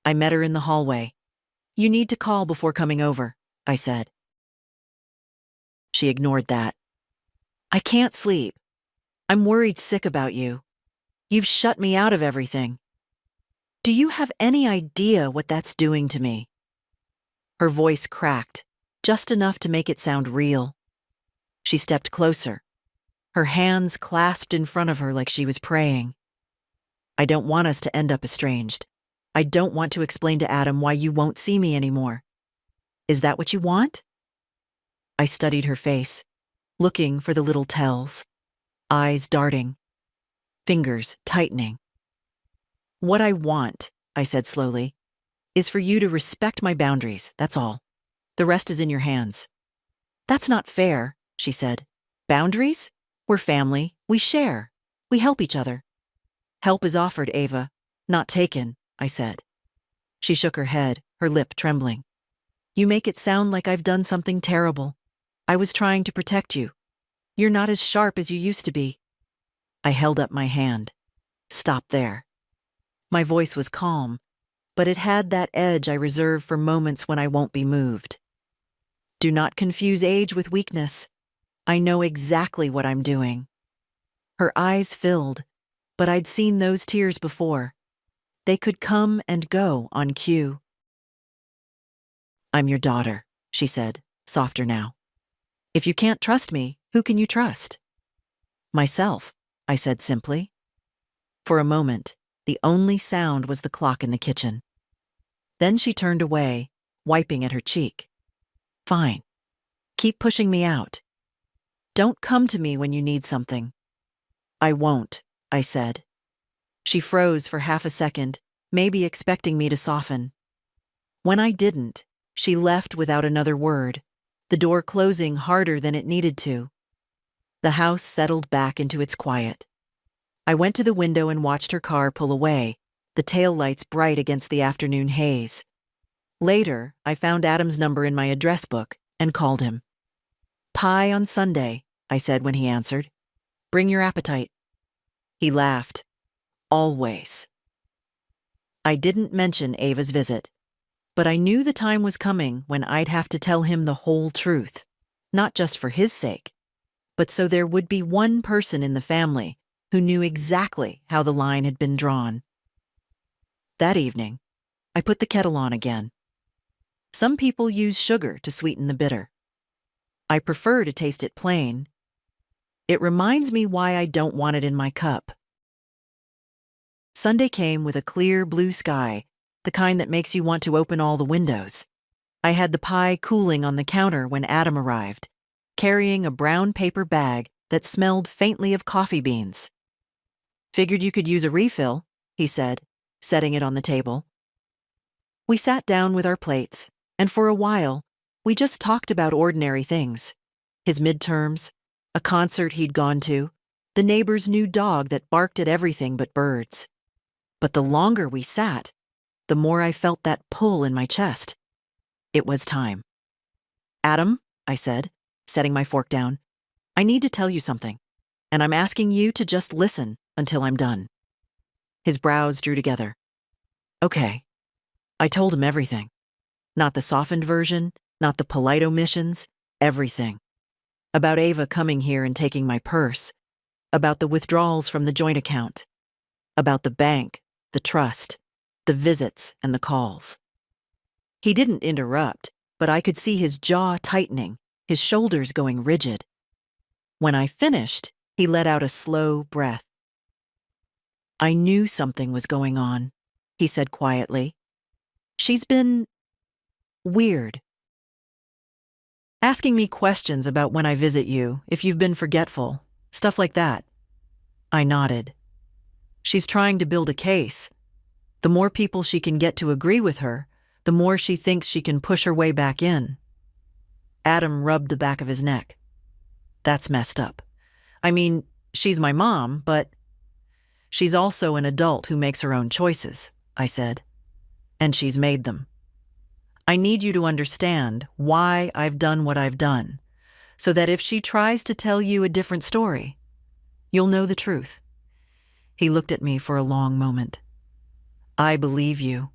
I met her in the hallway. You need to call before coming over, I said. She ignored that. I can't sleep. I'm worried sick about you. You've shut me out of everything. Do you have any idea what that's doing to me? Her voice cracked, just enough to make it sound real. She stepped closer, her hands clasped in front of her like she was praying. I don't want us to end up estranged. I don't want to explain to Adam why you won't see me anymore. Is that what you want? I studied her face, looking for the little tells, eyes darting, fingers tightening. What I want, I said slowly, is for you to respect my boundaries, that's all. The rest is in your hands. That's not fair, she said. Boundaries? We're family. We share. We help each other. Help is offered, Ava, not taken, I said. She shook her head, her lip trembling. You make it sound like I've done something terrible. I was trying to protect you. You're not as sharp as you used to be. I held up my hand. Stop there. My voice was calm, but it had that edge I reserve for moments when I won't be moved. Do not confuse age with weakness. I know exactly what I'm doing. Her eyes filled, but I'd seen those tears before. They could come and go on cue. I'm your daughter, she said, softer now. If you can't trust me, who can you trust? Myself, I said simply. For a moment, the only sound was the clock in the kitchen. Then she turned away, wiping at her cheek. Fine. Keep pushing me out. Don't come to me when you need something. I won't, I said. She froze for half a second, maybe expecting me to soften. When I didn't, she left without another word, the door closing harder than it needed to. The house settled back into its quiet. I went to the window and watched her car pull away, the taillights bright against the afternoon haze. Later, I found Adam's number in my address book and called him. Pie on Sunday, I said when he answered. Bring your appetite. He laughed. Always. I didn't mention Ava's visit, but I knew the time was coming when I'd have to tell him the whole truth, not just for his sake, but so there would be one person in the family who knew exactly how the line had been drawn. That evening, I put the kettle on again. Some people use sugar to sweeten the bitter. I prefer to taste it plain. It reminds me why I don't want it in my cup. Sunday came with a clear blue sky, the kind that makes you want to open all the windows. I had the pie cooling on the counter when Adam arrived, carrying a brown paper bag that smelled faintly of coffee beans. Figured you could use a refill, he said, setting it on the table. We sat down with our plates, and for a while, we just talked about ordinary things. His midterms, a concert he'd gone to, the neighbor's new dog that barked at everything but birds. But the longer we sat, the more I felt that pull in my chest. It was time. Adam, I said, setting my fork down, I need to tell you something, and I'm asking you to just listen until I'm done. His brows drew together. Okay. I told him everything. Not the softened version, not the polite omissions, everything. About Ava coming here and taking my purse, about the withdrawals from the joint account, about the bank, the trust, the visits and the calls. He didn't interrupt, but I could see his jaw tightening, his shoulders going rigid. When I finished, he let out a slow breath. I knew something was going on, he said quietly. She's been weird. Asking me questions about when I visit you, if you've been forgetful, stuff like that. I nodded. She's trying to build a case. The more people she can get to agree with her, the more she thinks she can push her way back in. Adam rubbed the back of his neck. That's messed up. I mean, she's my mom, but she's also an adult who makes her own choices, I said. And she's made them. I need you to understand why I've done what I've done, so that if she tries to tell you a different story, you'll know the truth. He looked at me for a long moment. I believe you,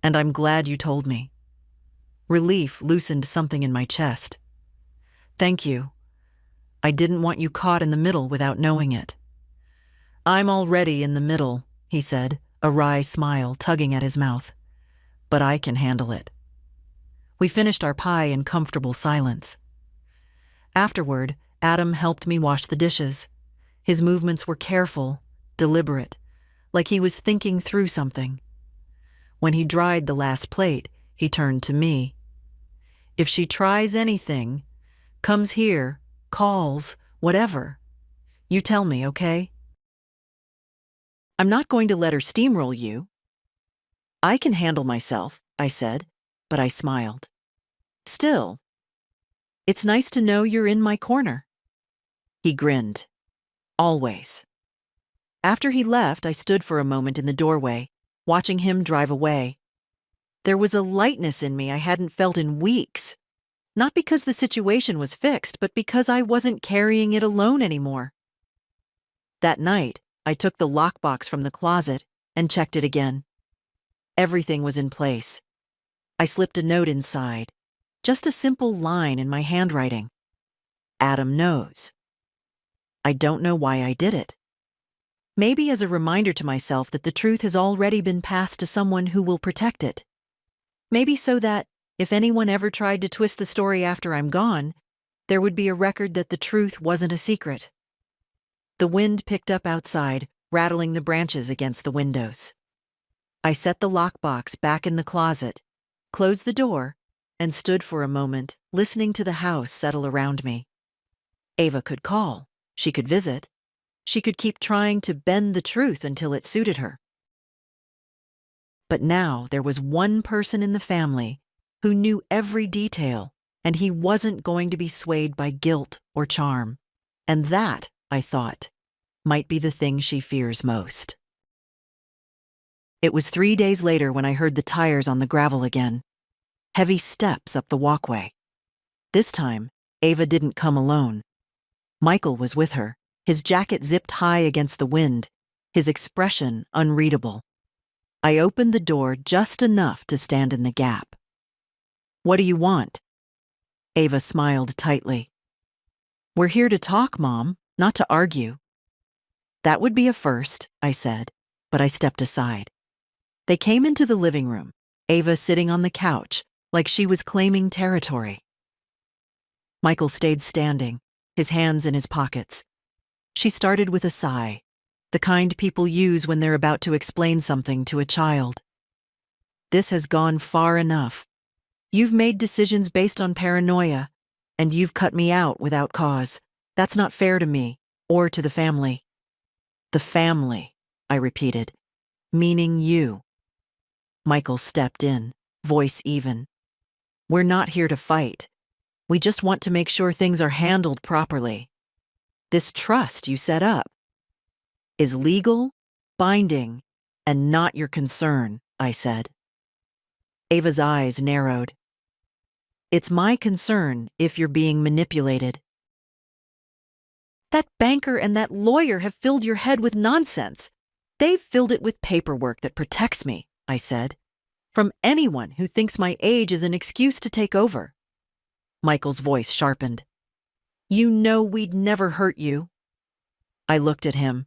and I'm glad you told me. Relief loosened something in my chest. Thank you. I didn't want you caught in the middle without knowing it. I'm already in the middle, he said, a wry smile tugging at his mouth. But I can handle it. We finished our pie in comfortable silence. Afterward, Adam helped me wash the dishes. His movements were careful, deliberate, like he was thinking through something. When he dried the last plate, he turned to me. If she tries anything, comes here, calls, whatever, you tell me, okay? I'm not going to let her steamroll you. I can handle myself, I said, but I smiled. Still, It's nice to know you're in my corner. He grinned. Always. After he left, I stood for a moment in the doorway, watching him drive away. There was a lightness in me I hadn't felt in weeks. Not because the situation was fixed, but because I wasn't carrying it alone anymore. That night, I took the lockbox from the closet and checked it again. Everything was in place. I slipped a note inside, just a simple line in my handwriting. Adam knows. I don't know why I did it. Maybe as a reminder to myself that the truth has already been passed to someone who will protect it. Maybe so that, if anyone ever tried to twist the story after I'm gone, there would be a record that the truth wasn't a secret. The wind picked up outside, rattling the branches against the windows. I set the lockbox back in the closet, closed the door, and stood for a moment, listening to the house settle around me. Ava could call. She could visit. She could keep trying to bend the truth until it suited her. But now there was one person in the family who knew every detail, and he wasn't going to be swayed by guilt or charm. And that, I thought, might be the thing she fears most. It was 3 days later when I heard the tires on the gravel again. Heavy steps up the walkway. This time, Ava didn't come alone. Michael was with her, his jacket zipped high against the wind, his expression unreadable. I opened the door just enough to stand in the gap. "What do you want?" Ava smiled tightly. "We're here to talk, Mom, not to argue." "That would be a first," I said, but I stepped aside. They came into the living room, Ava sitting on the couch, like she was claiming territory. Michael stayed standing, his hands in his pockets. She started with a sigh, the kind people use when they're about to explain something to a child. "This has gone far enough. You've made decisions based on paranoia, and you've cut me out without cause. That's not fair to me, or to the family." "The family," I repeated, "meaning you." Michael stepped in, voice even. "We're not here to fight. We just want to make sure things are handled properly. This trust you set up is legal, binding, and not your concern," I said. Ava's eyes narrowed. "It's my concern if you're being manipulated." "That banker and that lawyer have filled your head with nonsense. They've filled it with paperwork that protects me," I said, "from anyone who thinks my age is an excuse to take over." Michael's voice sharpened. "You know we'd never hurt you." I looked at him.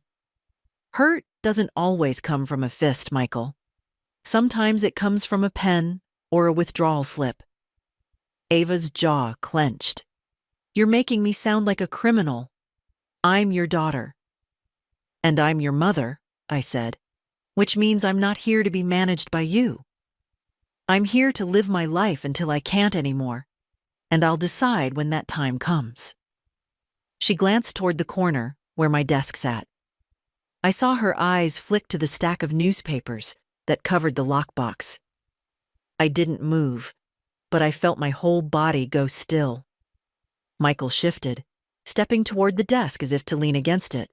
"Hurt doesn't always come from a fist, Michael. Sometimes it comes from a pen or a withdrawal slip." Ava's jaw clenched. "You're making me sound like a criminal. I'm your daughter." "And I'm your mother," I said, "which means I'm not here to be managed by you. I'm here to live my life until I can't anymore, and I'll decide when that time comes." She glanced toward the corner where my desk sat. I saw her eyes flick to the stack of newspapers that covered the lockbox. I didn't move, but I felt my whole body go still. Michael shifted, stepping toward the desk as if to lean against it.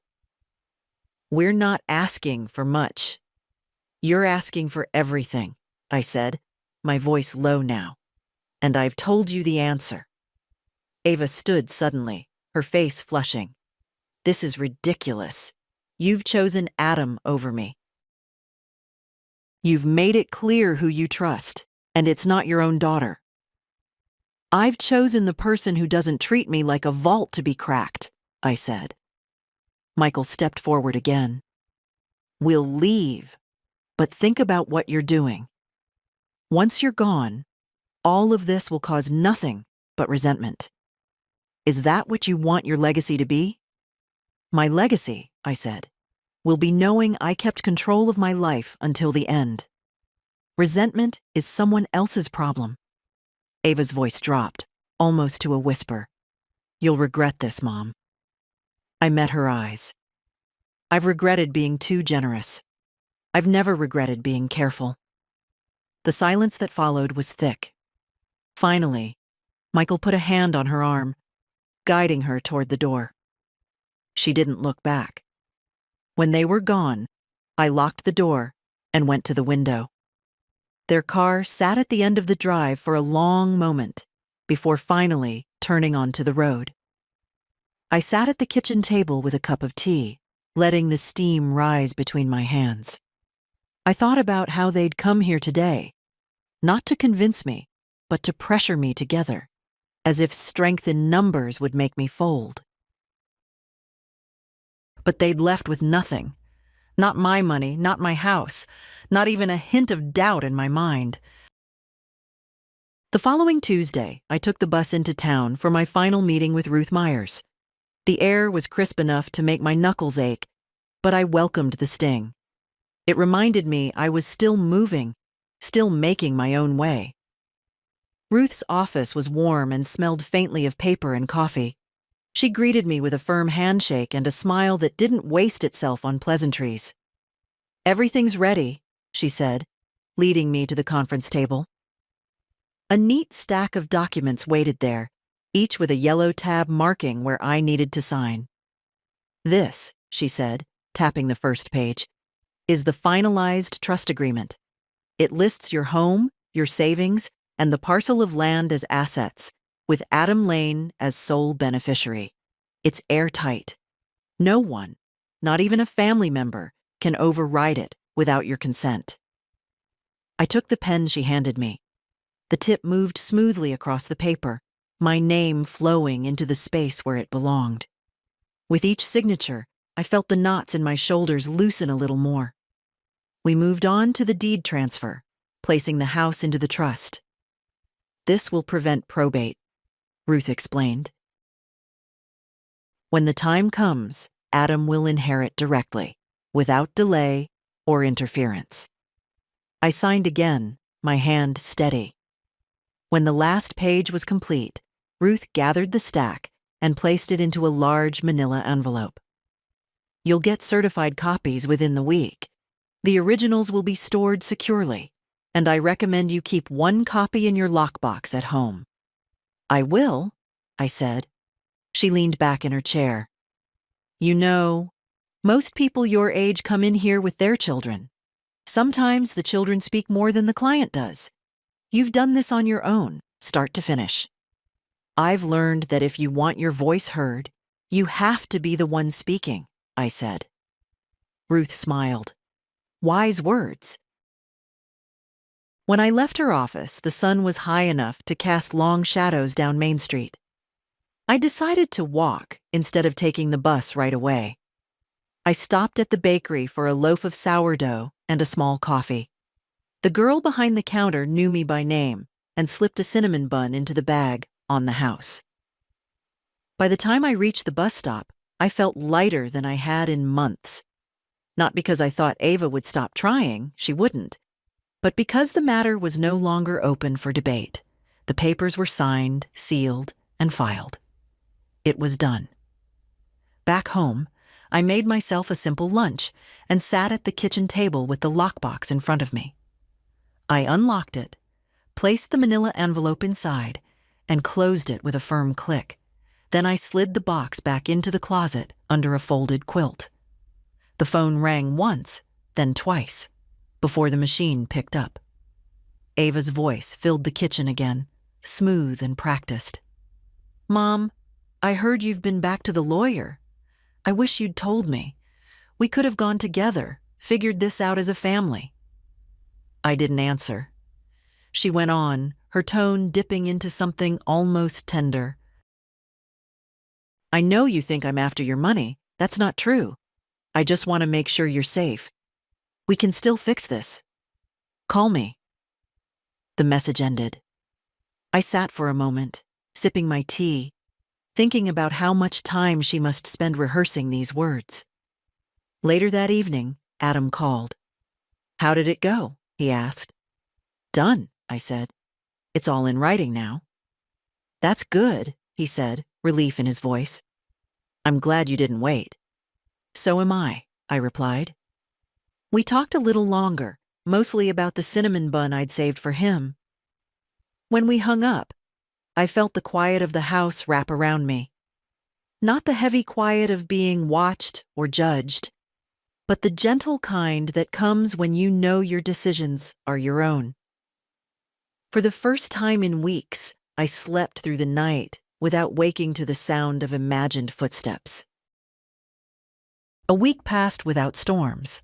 "We're not asking for much. You're asking for everything," I said, my voice low now. "And I've told you the answer." Ava stood suddenly, her face flushing. "This is ridiculous. You've chosen Adam over me. You've made it clear who you trust, and it's not your own daughter. I've chosen the person who doesn't treat me like a vault to be cracked," I said. Michael stepped forward again. "We'll leave, but think about what you're doing. Once you're gone, all of this will cause nothing but resentment. Is that what you want your legacy to be?" "My legacy," I said, "will be knowing I kept control of my life until the end. Resentment is someone else's problem." Ava's voice dropped, almost to a whisper. "You'll regret this, Mom." I met her eyes. I've regretted being too generous. I've never regretted being careful. The silence that followed was thick. Finally, Michael put a hand on her arm, guiding her toward the door. She didn't look back. When they were gone, I locked the door and went to the window. Their car sat at the end of the drive for a long moment before finally turning onto the road. I sat at the kitchen table with a cup of tea, letting the steam rise between my hands. I thought about how they'd come here today, not to convince me, but to pressure me together, as if strength in numbers would make me fold. But they'd left with nothing. Not my money, not my house, not even a hint of doubt in my mind. The following Tuesday, I took the bus into town for my final meeting with Ruth Myers. The air was crisp enough to make my knuckles ache, but I welcomed the sting. It reminded me I was still moving, still making my own way. Ruth's office was warm and smelled faintly of paper and coffee. She greeted me with a firm handshake and a smile that didn't waste itself on pleasantries. "Everything's ready," she said, leading me to the conference table. A neat stack of documents waited there, each with a yellow tab marking where I needed to sign. "This," she said, tapping the first page, "is the finalized trust agreement. It lists your home, your savings, and the parcel of land as assets, with Adam Lane as sole beneficiary. It's airtight. No one, not even a family member, can override it without your consent." I took the pen she handed me. The tip moved smoothly across the paper, my name flowing into the space where it belonged. With each signature, I felt the knots in my shoulders loosen a little more. We moved on to the deed transfer, placing the house into the trust. "This will prevent probate," Ruth explained. "When the time comes, Adam will inherit directly, without delay or interference." I signed again, my hand steady. When the last page was complete, Ruth gathered the stack and placed it into a large manila envelope. "You'll get certified copies within the week. The originals will be stored securely, and I recommend you keep one copy in your lockbox at home." "I will," I said. She leaned back in her chair. "You know, most people your age come in here with their children. Sometimes the children speak more than the client does. You've done this on your own, start to finish. I've learned that if you want your voice heard, you have to be the one speaking," I said. Ruth smiled. Wise words. When I left her office, the sun was high enough to cast long shadows down Main Street. I decided to walk instead of taking the bus right away. I stopped at the bakery for a loaf of sourdough and a small coffee. The girl behind the counter knew me by name and slipped a cinnamon bun into the bag on the house. By the time I reached the bus stop, I felt lighter than I had in months. Not because I thought Ava would stop trying, she wouldn't, but because the matter was no longer open for debate. The papers were signed, sealed, and filed. It was done. Back home, I made myself a simple lunch and sat at the kitchen table with the lockbox in front of me. I unlocked it, placed the manila envelope inside, and closed it with a firm click. Then I slid the box back into the closet under a folded quilt. The phone rang once, then twice, before the machine picked up. Ava's voice filled the kitchen again, smooth and practiced. "Mom, I heard you've been back to the lawyer. I wish you'd told me. We could have gone together, figured this out as a family." I didn't answer. She went on, her tone dipping into something almost tender. "I know you think I'm after your money. That's not true. I just want to make sure you're safe. We can still fix this. Call me." The message ended. I sat for a moment, sipping my tea, thinking about how much time she must spend rehearsing these words. Later that evening, Adam called. "How did it go?" he asked. "Done," I said. "It's all in writing now." "That's good," he said, relief in his voice. "I'm glad you didn't wait." "So am I," I replied. We talked a little longer, mostly about the cinnamon bun I'd saved for him. When we hung up, I felt the quiet of the house wrap around me. Not the heavy quiet of being watched or judged, but the gentle kind that comes when you know your decisions are your own. For the first time in weeks, I slept through the night without waking to the sound of imagined footsteps. A week passed without storms.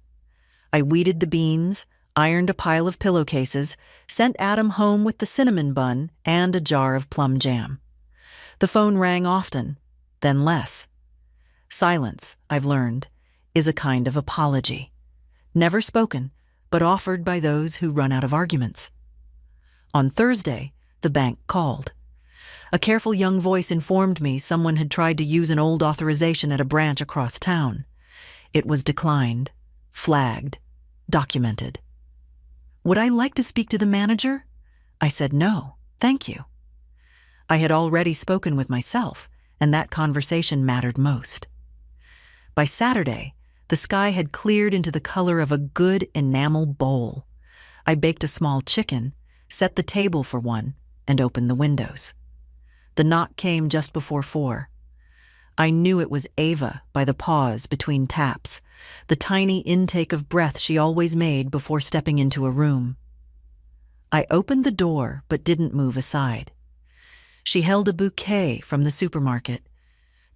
I weeded the beans, ironed a pile of pillowcases, sent Adam home with the cinnamon bun and a jar of plum jam. The phone rang often, then less. Silence, I've learned, is a kind of apology. Never spoken, but offered by those who run out of arguments. On Thursday, the bank called. A careful young voice informed me someone had tried to use an old authorization at a branch across town. It was declined, flagged, documented. Would I like to speak to the manager? I said no, thank you. I had already spoken with myself, and that conversation mattered most. By Saturday, the sky had cleared into the color of a good enamel bowl. I baked a small chicken, set the table for one, and opened the windows. The knock came just before 4. I knew it was Ava by the pause between taps, the tiny intake of breath she always made before stepping into a room. I opened the door but didn't move aside. She held a bouquet from the supermarket,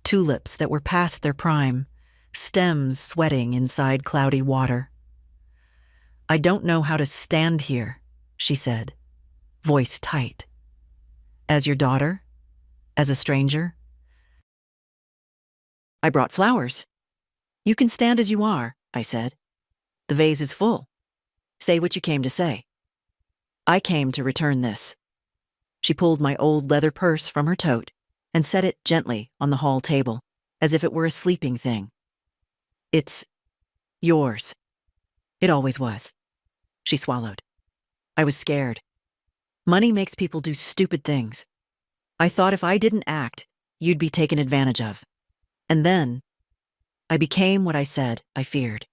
tulips that were past their prime, stems sweating inside cloudy water. I don't know how to stand here, she said, voice tight. As your daughter? As a stranger? I brought flowers. You can stand as you are, I said. The vase is full. Say what you came to say. I came to return this. She pulled my old leather purse from her tote and set it gently on the hall table, as if it were a sleeping thing. It's yours. It always was. She swallowed. I was scared. Money makes people do stupid things. I thought if I didn't act, you'd be taken advantage of. And then, I became what I said I feared.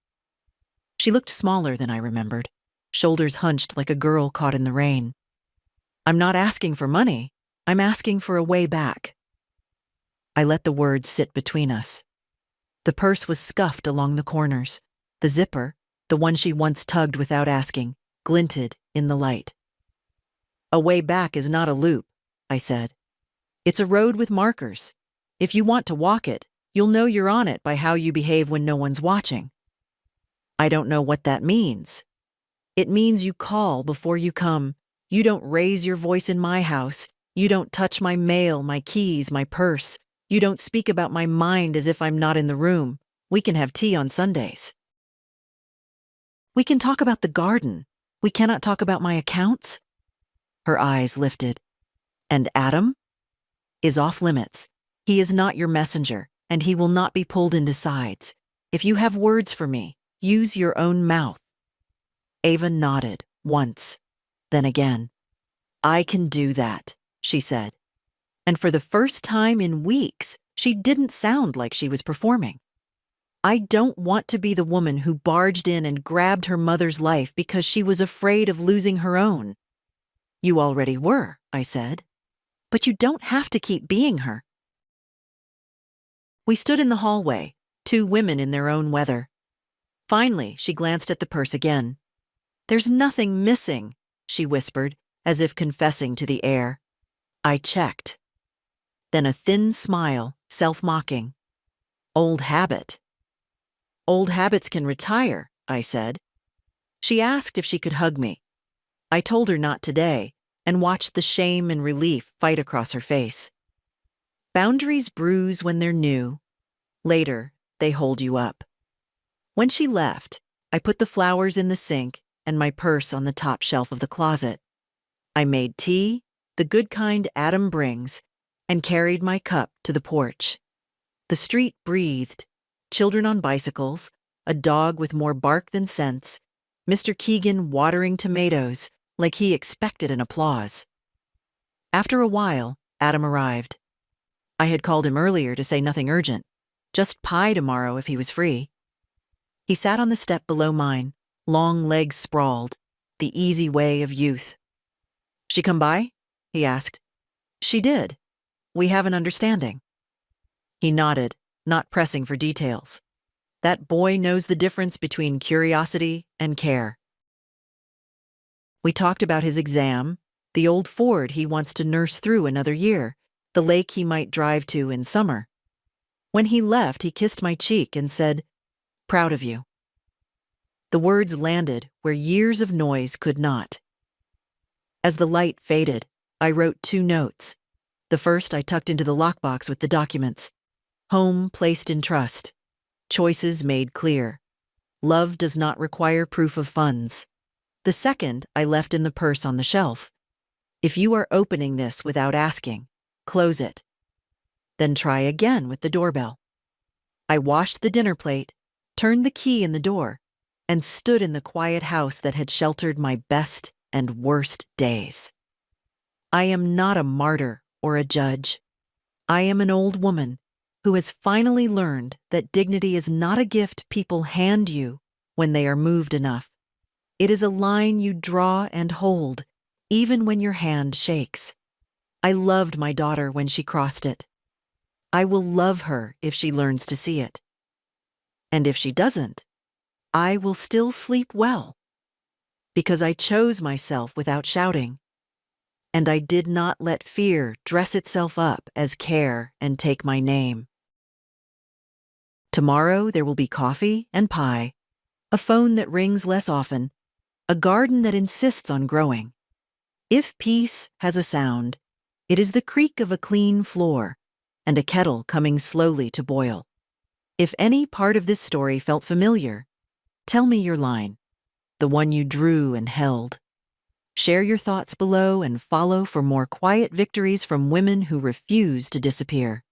She looked smaller than I remembered, shoulders hunched like a girl caught in the rain. I'm not asking for money. I'm asking for a way back. I let the words sit between us. The purse was scuffed along the corners. The zipper, the one she once tugged without asking, glinted in the light. A way back is not a loop, I said. It's a road with markers. If you want to walk it, you'll know you're on it by how you behave when no one's watching. I don't know what that means. It means you call before you come. You don't raise your voice in my house. You don't touch my mail, my keys, my purse. You don't speak about my mind as if I'm not in the room. We can have tea on Sundays. We can talk about the garden. We cannot talk about my accounts. Her eyes lifted. And Adam? Is off limits. He is not your messenger, and he will not be pulled into sides. If you have words for me, use your own mouth. Ava nodded, once, then again. I can do that, she said. And for the first time in weeks, she didn't sound like she was performing. I don't want to be the woman who barged in and grabbed her mother's life because she was afraid of losing her own. You already were, I said. But you don't have to keep being her. We stood in the hallway, 2 women in their own weather. Finally, she glanced at the purse again. There's nothing missing, she whispered, as if confessing to the air. I checked. Then a thin smile, self-mocking. Old habit. Old habits can retire, I said. She asked if she could hug me. I told her not today, and watched the shame and relief fight across her face. Boundaries bruise when they're new. Later, they hold you up. When she left, I put the flowers in the sink and my purse on the top shelf of the closet. I made tea, the good kind Adam brings, and carried my cup to the porch. The street breathed, children on bicycles, a dog with more bark than sense, Mr. Keegan watering tomatoes like he expected an applause. After a while, Adam arrived. I had called him earlier to say nothing urgent, just pie tomorrow if he was free. He sat on the step below mine, long legs sprawled, the easy way of youth. She come by? He asked. She did. We have an understanding. He nodded, not pressing for details. That boy knows the difference between curiosity and care. We talked about his exam, the old Ford he wants to nurse through another year, the lake he might drive to in summer. When he left, he kissed my cheek and said, "Proud of you." The words landed where years of noise could not. As the light faded, I wrote 2 notes. The first I tucked into the lockbox with the documents. Home placed in trust. Choices made clear. Love does not require proof of funds. The second I left in the purse on the shelf. If you are opening this without asking, close it. Then try again with the doorbell. I washed the dinner plate, turned the key in the door, and stood in the quiet house that had sheltered my best and worst days. I am not a martyr or a judge. I am an old woman who has finally learned that dignity is not a gift people hand you when they are moved enough. It is a line you draw and hold, even when your hand shakes. I loved my daughter when she crossed it. I will love her if she learns to see it. And if she doesn't, I will still sleep well, because I chose myself without shouting, and I did not let fear dress itself up as care and take my name. Tomorrow there will be coffee and pie, a phone that rings less often, a garden that insists on growing. If peace has a sound, it is the creak of a clean floor and a kettle coming slowly to boil. If any part of this story felt familiar, tell me your line, the one you drew and held. Share your thoughts below and follow for more quiet victories from women who refuse to disappear.